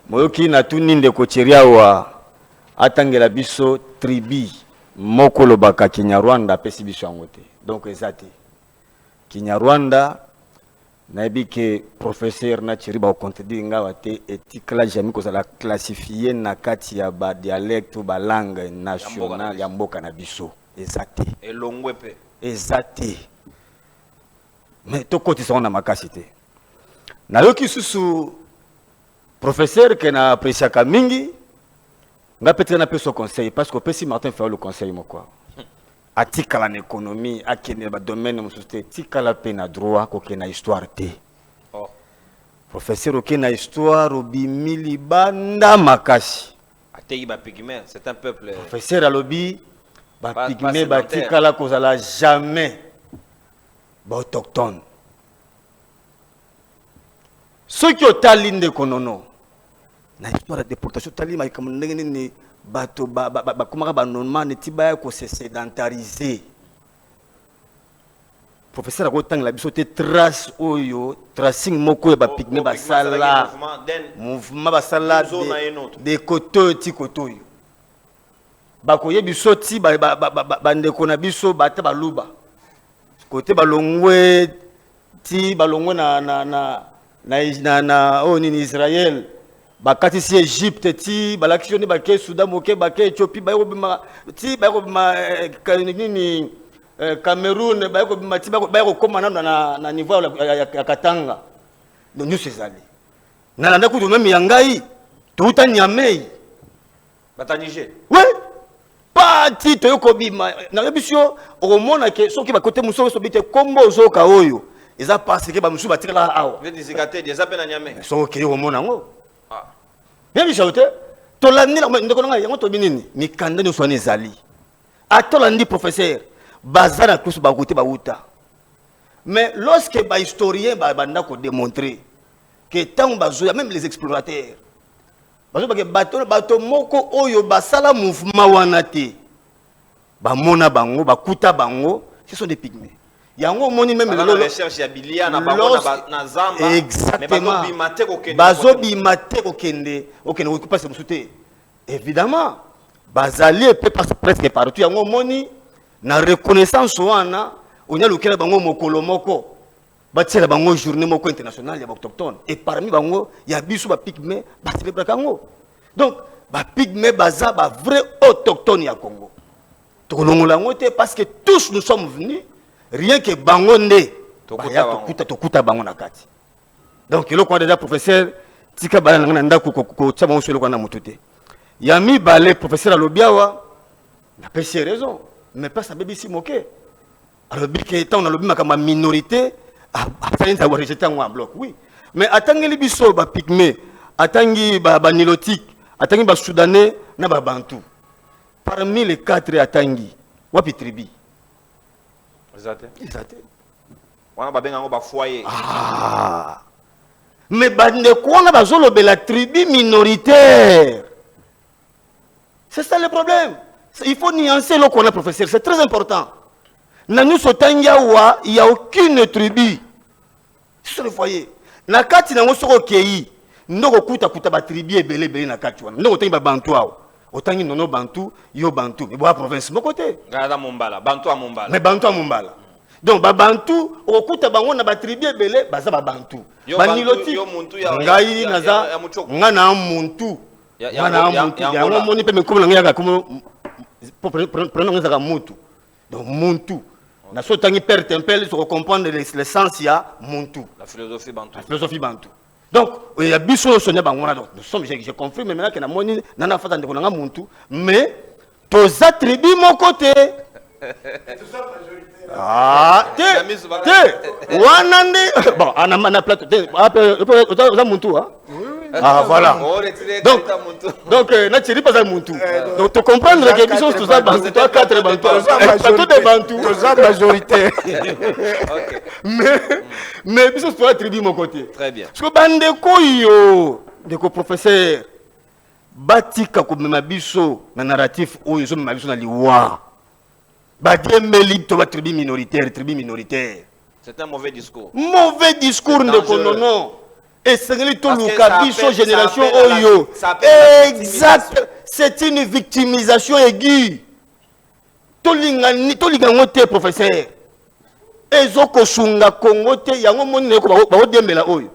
moyoki na tuni ndeko Thierry awa atangela biso tribi moko lobaka Kinyarwanda pesi biso yango te. Donc ezate Kinyarwanda nayebi ke professeur na Thierry ba contredire ngawa te etikala jamais kozala classifier na kati ya ba dialecte ba langue nationale ya mboka na biso ezate elongwe pe ezate mais to kotisa na makasi te. Nayoki susu professeur que na appréciaka mingi nga peut-être na peso conseil parce que pesi Martin fait le conseil moko atikala na économie akene ba domaine mo société tikala pe na droit ko ke na histoire te. Oh. Professeur ke na histoire obimili banda makasi atei ba pygmée, c'est un peuple professeur alobi ba pygmée ba sédentaire. tikala ko zala jamais ba autochtone. Ceux qui ont talin de konono, na histoire de déportation talin ma comme ni bato ba comment ba normalement ne tiba ko se sédentariser. Professeur a tang la biso te trace oyo tracing moko ba pigme ba sala mouvement ba sala de koto ti koto yo. Ba ko yebi so ti ba ndeko na biso ba ta ba luba. Côté balongwe ti balongwe na nini Israël bakati si Égypte ti balakisioni bake Soudan moke bake Éthiopie bayoko bima ti bayoko bima nini Cameroun bayoko bima ti bayoko koma na niveau ya Katanga donc nous c'est allé na nda kutu même yangai tuta Niamey batanige ouais pas ti toyoko bima na bisio omona ke soki bakote muso so bite kombo zoka oyo eza parce que ba musu batikala awa vous disicate des appels à Niamey so ke omona ngo bien bisaute to landi la ndeko nga yango to binini mikanda ni swani zali atolandi professeur bazana tous ba côté ba uta mais lorsque ba historien ba banda ko démontrer que tant bazo même les explorateurs bazo ba ke bato moko oyo basala mouvement wana te ba mona bango ba kuta bango ce sont des pygmées yango moni même la recherche ya bilia na bango na zamba exactement mais bazo bimate kokende okende ko passe musute évidemment bazali peut passer presque partout yango moni na reconnaissance wana onya lukela bango mokolo moko batsela bango journée moko internationale ya autochtone et parmi bango ya biso ba pygmée ba célébrer kango donc ba pygmée baza ba vrai autochtone ya Congo to longola ngote parce que tous nous sommes venus rien que bangonde tokuta bango na kati donc le quoi déjà professeur tika bana na ndako ko tsa bango solo na mutute ya mi balé professeur alobiawa na pesi raison mais pas ça bébé si moqué alors bi que tant on a lobi makama minorité après ça va rejeter en bloc oui mais atangeli biso ba pygmée atangi ba nilotique atangi ba soudanais na ba bantu parmi les quatre atangi wapi tribi Exact. Wana ba benga ngo ba foyer. Ah. Mais bande ko na bazolo be la tribu minoritaire. C'est ça le problème. Il faut nuancer le qu'on a professeur, c'est très important. Nanu sotanga wa il y a aucune tribu. Sur le foyer. Na kati na ngosoko kei ndoko kuta ba tribu ebele na kati wana. Ndoko tengi ba bantu awo. Otangi nono bantu yo bantu mais boa province mon côté Gada Mombala, Bantu à Mombala. mais bantu à Mombala Donc babantu okuta bango na batribu ebele baza babantu. Baniloti ngai naza ngana muntu. Ngana muntu. Yango moni pe mekomo na ngaka comme prenons ngaka mutu. Donc muntu. Na sotangi père tempel se comprendre l'essence ya muntu. La philosophie bantu. La philosophie bantu. Donc il y a biso sonné bango donc nous sommes je confirme maintenant que na moni nana fata ndeko nga muntu mais tos attributs mon côté. Ah, te wanande bon ana plateau te muntu hein. Ah voilà. Donc na tiri pas muntu. Donc tu comprendre que biso tout ça bantu toi quatre bantu plateau de bantu tous ça majorité. OK. Mais biso toi attribuer mon côté. Très bien. Parce que bande ko yo ndeko professeur batika ko mema biso na narratif oyo zo mema biso na liwa. Tribu minoritaire. C'est un mauvais discours. Mauvais discours de Konono. Et c'est une génération Oyo. Exact. C'est une victimisation aiguë. Tolingangote, professeur. Ezoko sunga kongote yango moni ko ba dembela oyo.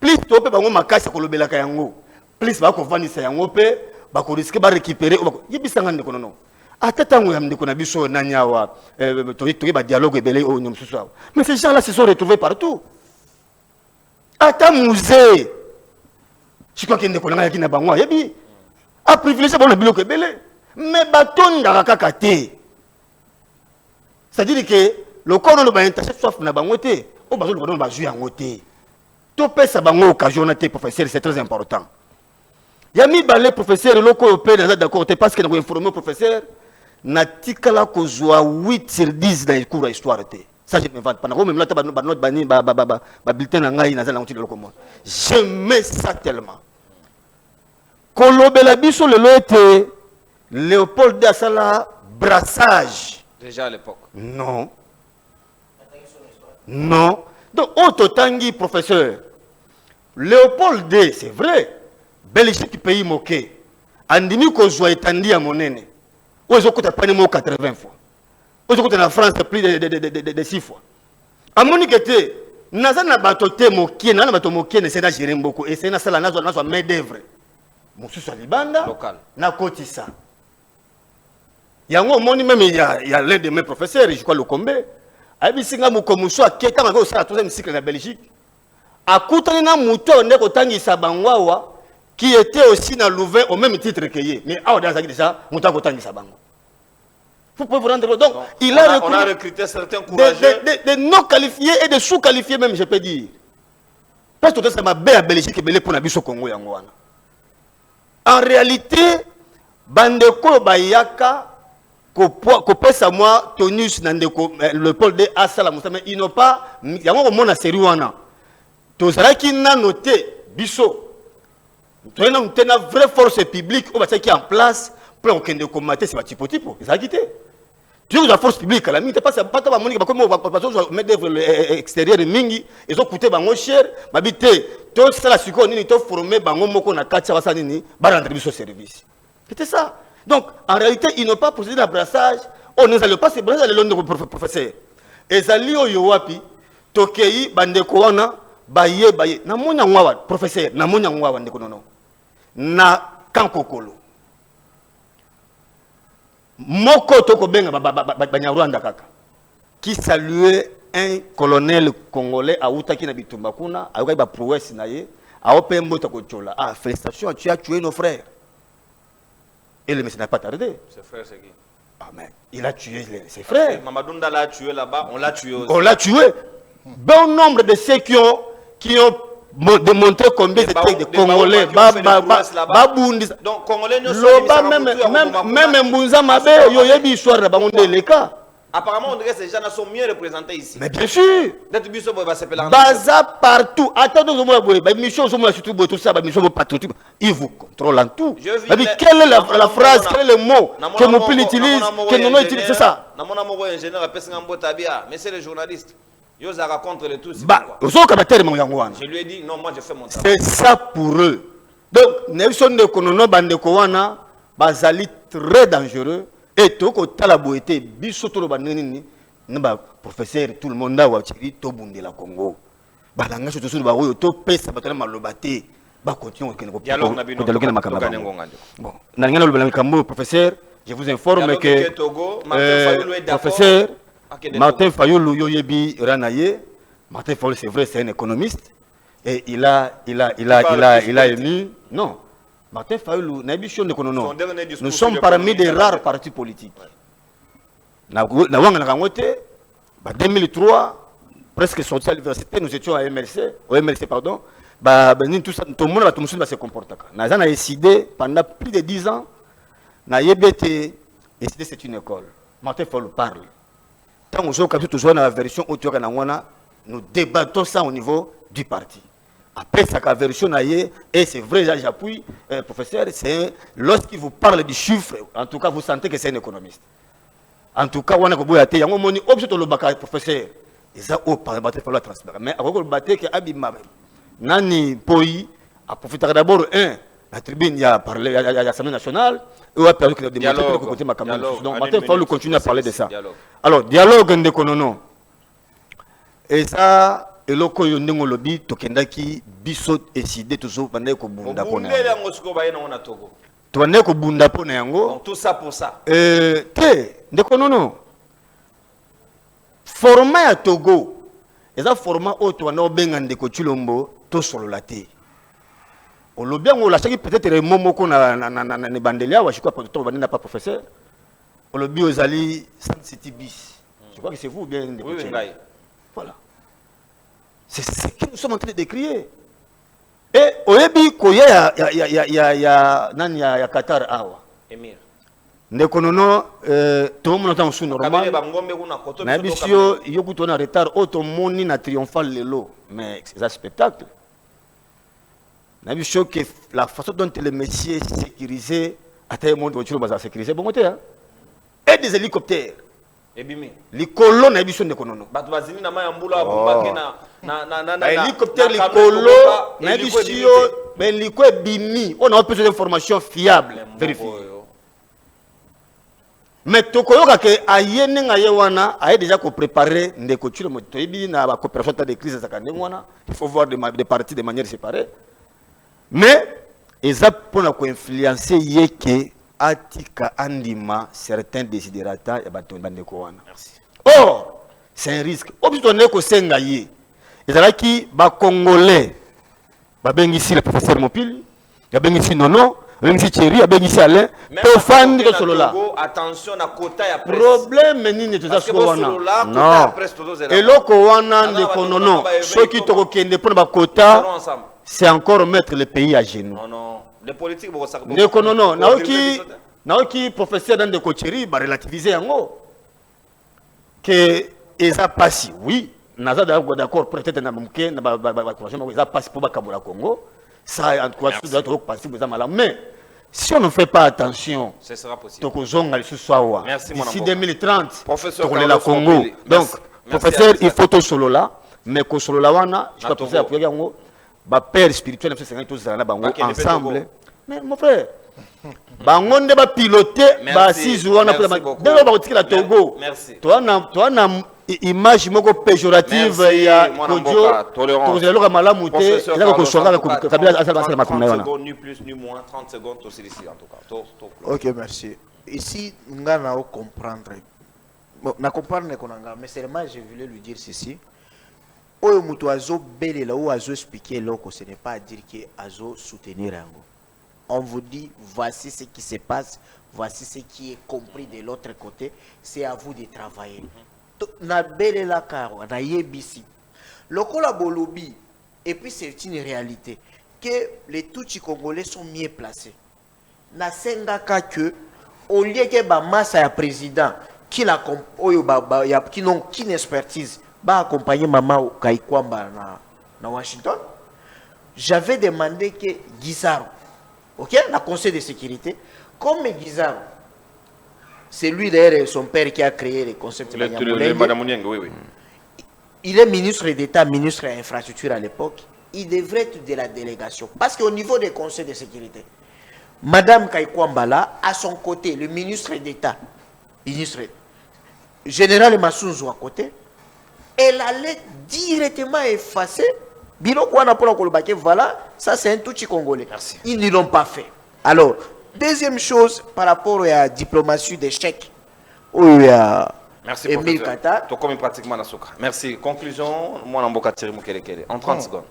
Plus to pe bango makasa ko lobela ka yango. Plus ba ko vanisa yango pe ba ko risque ba récupérer. Yebisanga de Konono. Atatango ya ndeko na biso nanyawa toyi ba dialogue ebele o nyom susu. Mais ces gens là se sont retrouvés partout. Ata musée. Je crois qu'il ndeko na yaki na bango yebi. A privilégié bon biloko ebele. Mais batonda kaka te. C'est-à-dire que le corps no ba intercept soit na bango te, o bazo le ba jouer yango te. To pesa bango occasion na te professeur, c'est très important. Yami balé professeur loko pe na d'accord parce que na ko informer professeur na tikala ko zoa 8 sur 10 dans les cours d'histoire. Ça je me vante pas. Même là ba note bani ba bulletin na ngai na za na ngoti loko mo. J'aime ça tellement. Kolobela biso le loete Léopold de Asala brassage. Déjà à l'époque. Non. Non. Donc auto tangi professeur. Léopold D, c'est vrai. Belgique pays moqué. Andimi ko zoa etandi ya monene. Ozo kuta pani mo 80 fois. Ozo kuta na France plus de 6 fois. Amoni kete naza na bato te mokie na bato mokie ne sena gérer mboko et sena sala nazo main d'œuvre. Mosusu libanda local. Na kotisa. Yango moni même il y a l'un de mes professeurs, je crois le Combe. Abisinga mukomuso aketa ngako sala 3e cycle na Belgique. Akutani na muto ndeko tangisa bangwawa qui était aussi dans Louvain au même titre que lui. Mais ah, déjà, Mouta Kotangi Sabango. Vous pouvez vous rendre compte. Donc, on a recruté certains courageux. Des non qualifiés et des sous-qualifiés même, je peux dire. Parce que c'est ma belle Belgique qui est pour la au Congo. En réalité, Bandeko Bayaka, Kopesa moi, Tonus, Nandeko, le pôle de Asala, ils n'ont pas, il y a un monde à Seriwana. Tozaraki n'a noté, Bisso. Tu as une vraie force publique qui est en place pour qu'on combatte ces petits types. Ils ont quitté. Tu as la force publique, la mine, pas ta monnaie, comme on va mettre d'œuvre extérieur de Mingi, ils ont coûté bango cher, m'habiter, tout ça, la sucre, ni tout formé, bango moko na 4 sabasanini, ba rentrer au service. C'était ça. Donc, en réalité, ils n'ont pas procédé d'abrassage, on ne s'allait pas se brasser le long de professeur. Et ça li oyo wapi, tokei, bandeko wana, baye, na mona ngwawa, professeur, na mona ngwawa ndeko nono. Na kankokolo moko toko benga banyarwanda kaka qui saluait un colonel congolais à Outaki na bitumba kuna ayoka ba prouesse na ye a opembo toko chola ah félicitations tu as tué nos frères et le monsieur n'a pas tardé ses frères c'est qui ah mais il a tué ses frères Mamadou l'a tué là-bas on l'a tué aussi on l'a tué bon nombre de ceux qui ont démontrer combien c'était de Congolais babundi donc Congolais même Mbunza Mabe yo yebi histoire ba on les cas apparemment on dirait que ces gens sont mieux représentés ici mais bien sûr d'être biso va s'appeler baza partout attendons au moins ba mission surtout tout ça ba mission patriotique ils vous contrôlent tout quelle est la phrase quel est le mot que Mopili utilise que Nono utilise c'est ça na mona moko ingénieur apesa ngambota bia mais c'est les journalistes. Yosa contre les tous. Je lui ai dit non, moi je fais mon travail. C'est ça pour eux. Donc, Nelson de Konono Bandekowana, Bazali très dangereux. Et tout, quand la beauté, Bissoto Banini, Naba professeur tout le monde a wachiri to bundela Congo. Balanga surtout sur baoyo to pesa batala malobate ba continuer que dialogue na bino bon na ngana lo balanga professeur je vous informe que professeur Martin Fayulu yoyebi ranaye Martin Fayulu c'est vrai c'est un économiste et il a émis non Martin Fayulu nous sommes parmi des rares partis politiques na wanga na kangote ba 2003 presque sorti à l'université, nous étions à MLC, pardon. Tout ça, tout le monde va se comporter. Nous avons décidé pendant plus de 10 ans, nous avons décidé que c'est une école. Martin Fayulu parle. Tant que nous toujours dans la version où nous débattons ça au niveau du parti. Après sa version, et c'est vrai, j'appuie, professeur, c'est lorsqu'il vous parle du chiffre, en tout cas, vous sentez que c'est un économiste. En tout cas, on a un professeur. Et ça, au Parlement, il faut la transmettre. Mais avant de battre, que Abima, Nani Poi a profité d'abord, la tribune, il y a parlé, il y a l'Assemblée nationale, et on a perdu que le débat de côté ma caméra. Donc, maintenant, il faut continuer à parler de ça. Alors, dialogue en déconono. Et ça, et le ko yondengo lobby, tokendaki, bisot, décidé, toujours, pendant que Bunda Pona. Pendant que Bunda Pona yango. Tout ça pour ça. Déconono. Format à Togo, et ça format autre, on a bien de Kochulombo, tout sur la thé. On l'a bien, on l'a chaque peut-être les moments qu'on a bandelia, ou je crois que on n'a pas professeur. On l'a bien aux alliés Sun City bis. Je crois que c'est vous bien. Oui, voilà. C'est ce que nous sommes en train de décrire. Et au début, il y a Qatar Awa. Émir. Nekonono tout le monde entend sous normal mais bisio yoku tona retard auto moni na triomphal lelo mais c'est un spectacle na bisio que la façon dont les messieurs sécurisés à tel monde voiture baza sécurisé bon côté et des hélicoptères et bimi les colonnes na bisio nekonono batu bazini na mayambula bombake na hélicoptère les colonnes na bisio ben liko bimi on a besoin d'informations fiables vérifiées. Mais tokoyoka ke ayene nga yewana a déjà préparé ndeko tshilo motoyibi na ba coopération de crise za kanengwana il faut voir des parties de manière séparée mais eza pona ko influencer yeke atika andima certains desiderata ya bato bandeko wana. Merci. Or c'est un risque obito ndeko senga ye ezalaki ba congolais ba bengisi le professeur Mopili ya bengisi nono Bengi Thierry, Bengi Alain, Tofandi de Solola. Attention à quota ya presse. Problème nini toza sikowana. Non. Et loko wana ndekonono. Ceux qui toko kende pour ba quota, c'est encore mettre le pays à genoux. Non non. Les politiques beaucoup ça. Ndekonono. Naoki professeur dans de Thierry ba relativiser yango. Que eza passi, oui. Naza d'accord peut-être na mumke na ba couragement eza passi pour ba kabula Congo. Ça, en tout cas, tout doit passer aux amalams. Mais si on ne fait pas attention, ce sera possible. Merci, d'ici 2030, professeur pour le Congo. Donc, professeur, il faut tout solo là, mais que solo là, je crois que c'est après yango, ba père spirituel, c'est ça, tous là, bango ensemble. Mais mon frère, bango ne va piloter, ba six ou on a pas la Togo. Merci. Toi, na image moko péjorative ya kodio tozelo malamu te ezako kosonga kabila asala 30 secondes ni plus ni moins 30 secondes aussi ici en tout cas. OK, merci. Ici ngana o comprendre. Bon, na comprendre konanga mais seulement je voulais lui dire ceci. Oyo mutu azo belela ou azo expliquer loko ce n'est pas dire que azo soutenir yango. On vous dit voici ce qui se passe, voici ce qui est compris de l'autre côté, c'est à vous de travailler. Na belela karo na yebisi lokola bolobi et puis c'est une réalité que les Tutsis congolais sont mieux placés na sengaka que au lieu que ba massa ya président qui la oyo ba ya qui non qui expertise ba accompagner maman Kaikwamba na Washington. J'avais demandé que Guizaro, OK, na conseil de sécurité comme Guizaro. C'est lui d'ailleurs son père qui a créé le concept de Madame Mounieng, oui, oui. Il est ministre d'État, ministre de l'infrastructure à l'époque. Il devrait être de la délégation. Parce qu'au niveau des conseils de sécurité, Madame Kaikwambala, à son côté, le ministre d'État, ministre, général Massunzu à côté, elle allait directement effacer. Biloko wana pour la voilà, ça c'est un Tutsi congolais. Merci. Ils ne l'ont pas fait. Alors, deuxième chose par rapport à la diplomatie d'échec, où il y a Merci, Emile professeur. Kata. Tu comme pratiquement na soka. Merci. Conclusion, moi Namboka Tirimo Kelekele. En 30 secondes.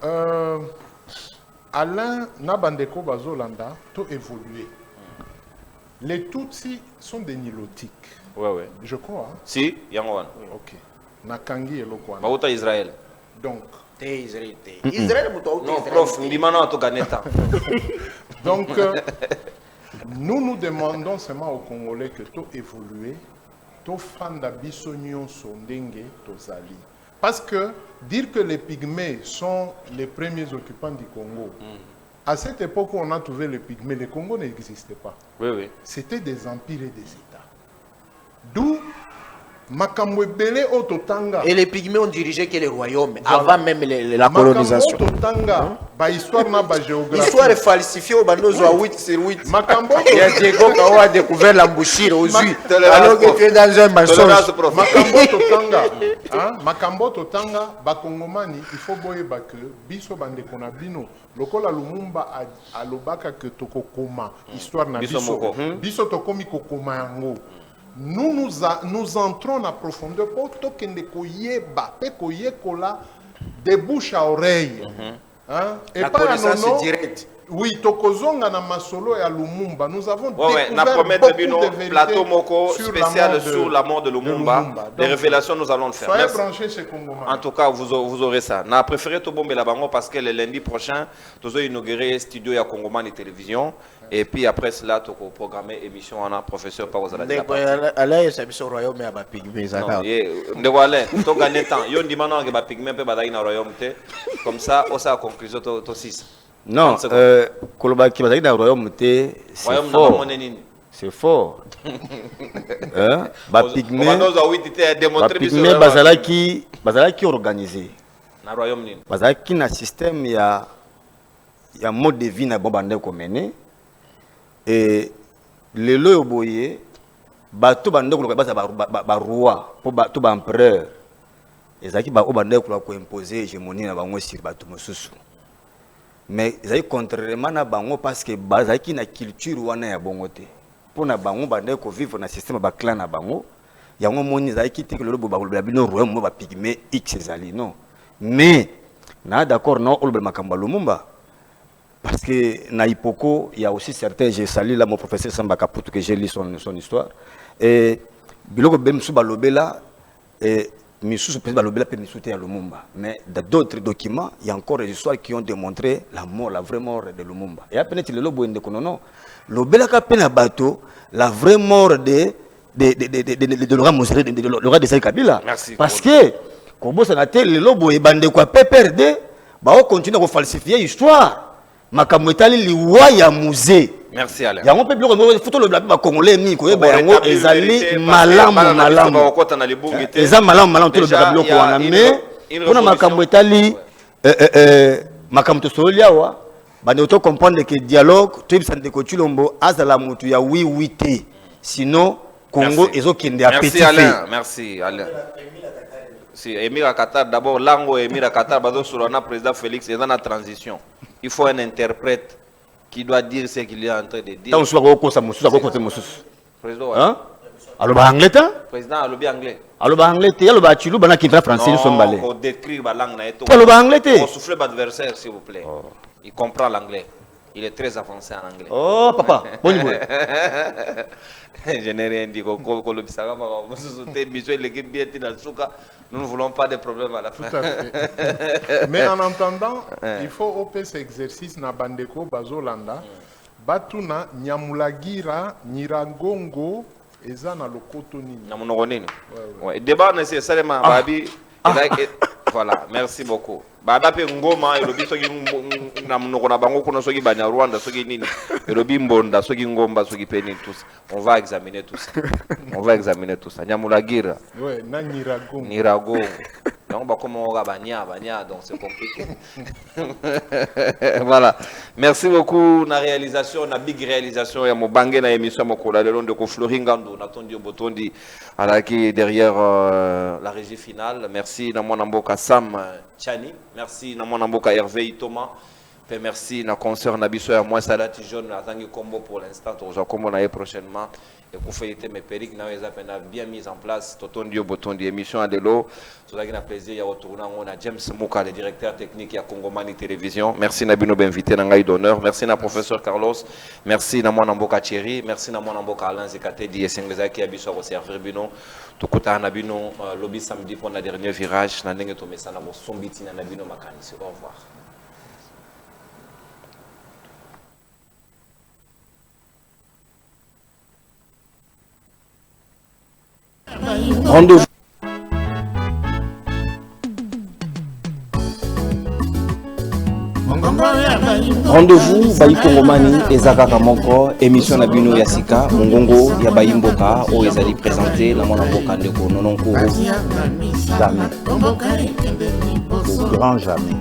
Alain Nabandeko Bazolanda, tout évolué. Les Tutsis sont des nilotiques. Ouais. Je crois. Hein? Si, Yangowan. Ok. Nakangi et Lokwana. Bauta Israël. Donc, Israël. Non, prof, Ndimano to Ganeta. donc nous demandons seulement aux Congolais que tout évoluer, tout fan d'Abissonion sondenge, tout zali. Parce que dire que les Pygmées sont les premiers occupants du Congo, à cette époque où on a trouvé les Pygmées, le Congo n'existait pas. Oui. C'était des empires et des États. D'où Makambo Ebele Ototanga. Et les Pygmées ont dirigé que les royaumes, Voilà. avant même la colonisation. Makambo Ototanga, ba histoire na ba géographie. L'histoire est falsifiée au Bandozo à 8 sur 8. Makambo Il y a Diego Kao a découvert l'embouchure aux huit. Tolérance, Alors que prof. tu es dans un Tolérance, mensonge. prof. Makambo Totanga, hein? Makambo Totanga, Bakongomani, il faut boyeba que biso bande konabino, lokola Lumumba a lobaka que toko koma, histoire na Biso moko. biso tokomi kokoma yango. Nous entrons en profondeur pour tokende koyeba, pe koyekola de bouche à oreille. Hein? Et La pas connaissance nono, directe. Oui, Tokozonga na Masolo et à Lumumba, nous avons Ouais, na découvert promettre beaucoup bino de vérités plateau moko sur spécial la mort sur la mort de Lumumba. Des Donc, révélations, nous allons le faire. Soyez Merci. branchés chez Congo. En tout cas, vous aurez ça. On a préféré tout bomber la bango parce que le lundi prochain, nous allons inaugurer le studio à Congomani Télévision. Et puis après cela, tu as programmé émission en professeur Pawazala. Alain et Sabiso royaume à Pygmée. Non, de voilà, tu gagnes temps. Yo ndi maintenant que ba pigment pe badaï na royaume te. Comme ça, on sa conclusion to 6. Non, Koloba qui va dans le royaume, c'est Royaume na fort. monnaie nini. C'est fort. Ba pygmée, démontrer bazalaki organisé. na royaume nini. Bazalaki na système ya mode de vie na bobande ko mené. Et le lo boye bato bande ko baza ba roi po bato ba empereur. Ezaki ba obande ko imposer hégémonie na bango sur bato mosusu. Mais ezali contrairement na bango parce que bazaki na culture wana ya bongo te. Pona bango bande ko vivre na système ba clan na bango. Yango moni ezaki te que le bo ba bino royaume mo ba pygmée X ezali non. Mais na d'accord non olbe makamba Lumumba. Parce que na Ipoko, il y a aussi certains, j'ai salué là mon professeur Samba Kaputu que j'ai lu son histoire. Et biloko bemsu balobela et Missou peut balobela peut Missouté à Lumumba. Mais dans d'autres documents, il y a encore des histoires qui ont démontré la mort, la vraie mort de Lumumba. Et après le lobo ende konono, lobela ka pena bateau, la vraie mort de Laurent Mosere, de Laurent Desai Kabila. Merci. Parce que comme ça n'a été le lobo et bande quoi PPRD, bah on continue à falsifier l'histoire. Makambo etali liwa ya musée. Merci Alain. Yango pe biloko mo photo le ba congolais ni ko yeba yango ezali malamu eza malamu to le biloko wana mais pona makambo etali makambo to solo liawa bande auto comprendre que dialogue to ibsande ko tulombo azala mutu ya oui te sinon Congo ezokende a petit fait. Merci Alain. Si Emira Qatar d'abord lango Emira Qatar bazo sur na président Félix est dans la transition. Il faut un interprète qui doit dire ce qu'il est en train de dire. Tant soit ko sa musu ko côté musu. Président. Hein? Alors ba anglais ta? Président alobi anglais. Alors ba anglais te alors ba chilu bana kintra français so mbalé. On décrire ba langue na eto. Alors ba anglais te? On souffle ba adversaire s'il vous plaît. Il comprend l'anglais. Il est très avancé en anglais. Oh papa, bon niveau. Je n'ai rien dit. Nous ne voulons pas de problèmes à la fin. Tout à fait. Mais en entendant, il faut opérer cet exercice na bandeko bazolanda. Batuna nyamulagira nyiragongo eza na lokoto nini. Namunoko nini. Ouais. Débat nécessairement babi. Voilà, merci beaucoup. Baba pe ngoma elobi soki na munoko na bango kuna soki banya Rwanda soki nini. Elobi mbonda soki ngomba soki peni tous. On va examiner tout ça. On va examiner tout ça. Nyamulagira. Ouais, na nyiragongo. Nyiragongo. Donc, comment on va banya, donc c'est compliqué. Voilà. Merci beaucoup. La réalisation, la big réalisation, il y a mon bangé na émission, mon collègue de Londres, Floringando, Natondi Botondi, qui derrière la régie finale. Merci, Namon Amboka Sam Chani. Merci, Namon Amboka Hervé Thomas. Merci, na concert Nabiso et moi, Salati Jaune, à Tangi Combo pour l'instant, comme on a prochainement. Et pour faire mes périques, nous avons bien mis en place Totondio Botondi, émission à Delo. C'est un plaisir de retourner. On a James Mouka, le directeur technique à Congomani Télévision. Merci Nabino Benvité, Nangaï d'honneur. Merci na professeur Carlos. Merci na mon Amboka Thierry. Merci na mon Amboka Alain Zekate, Diesengeza qui a biso au servir Bino. Tukuta Nabino, lobby samedi pour le dernier virage. Nanenge Tomesa Nabo Sombiti Nabino Makanisi. Au revoir. Rendez-vous. Rendez-vous Bayi Kongomani ezaka moko émission na bino ya sika mongongo ya Bayimboka o ezali présenté na mona mboka ndeko nononko Jamais. Au grand jamais.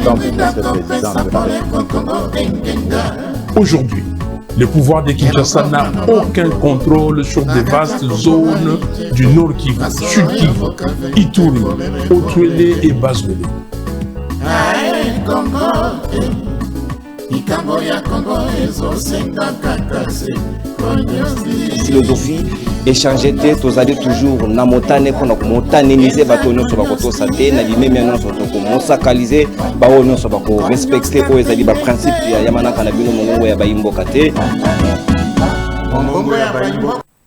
Tant que le président de la République. Aujourd'hui, le pouvoir de Kinshasa n'a aucun contrôle sur des vastes zones du Nord Kivu, Sud Kivu, Ituri, Otuele et Bazwele. Philosophie échanger tête aux allées toujours na motane pour notre motanéiser batono sur bakoto santé na limé bien non sur ko sacraliser ba ono sur bako respecter o ezali ba principe ya yamana kana bino mongo ya Bayimboka te.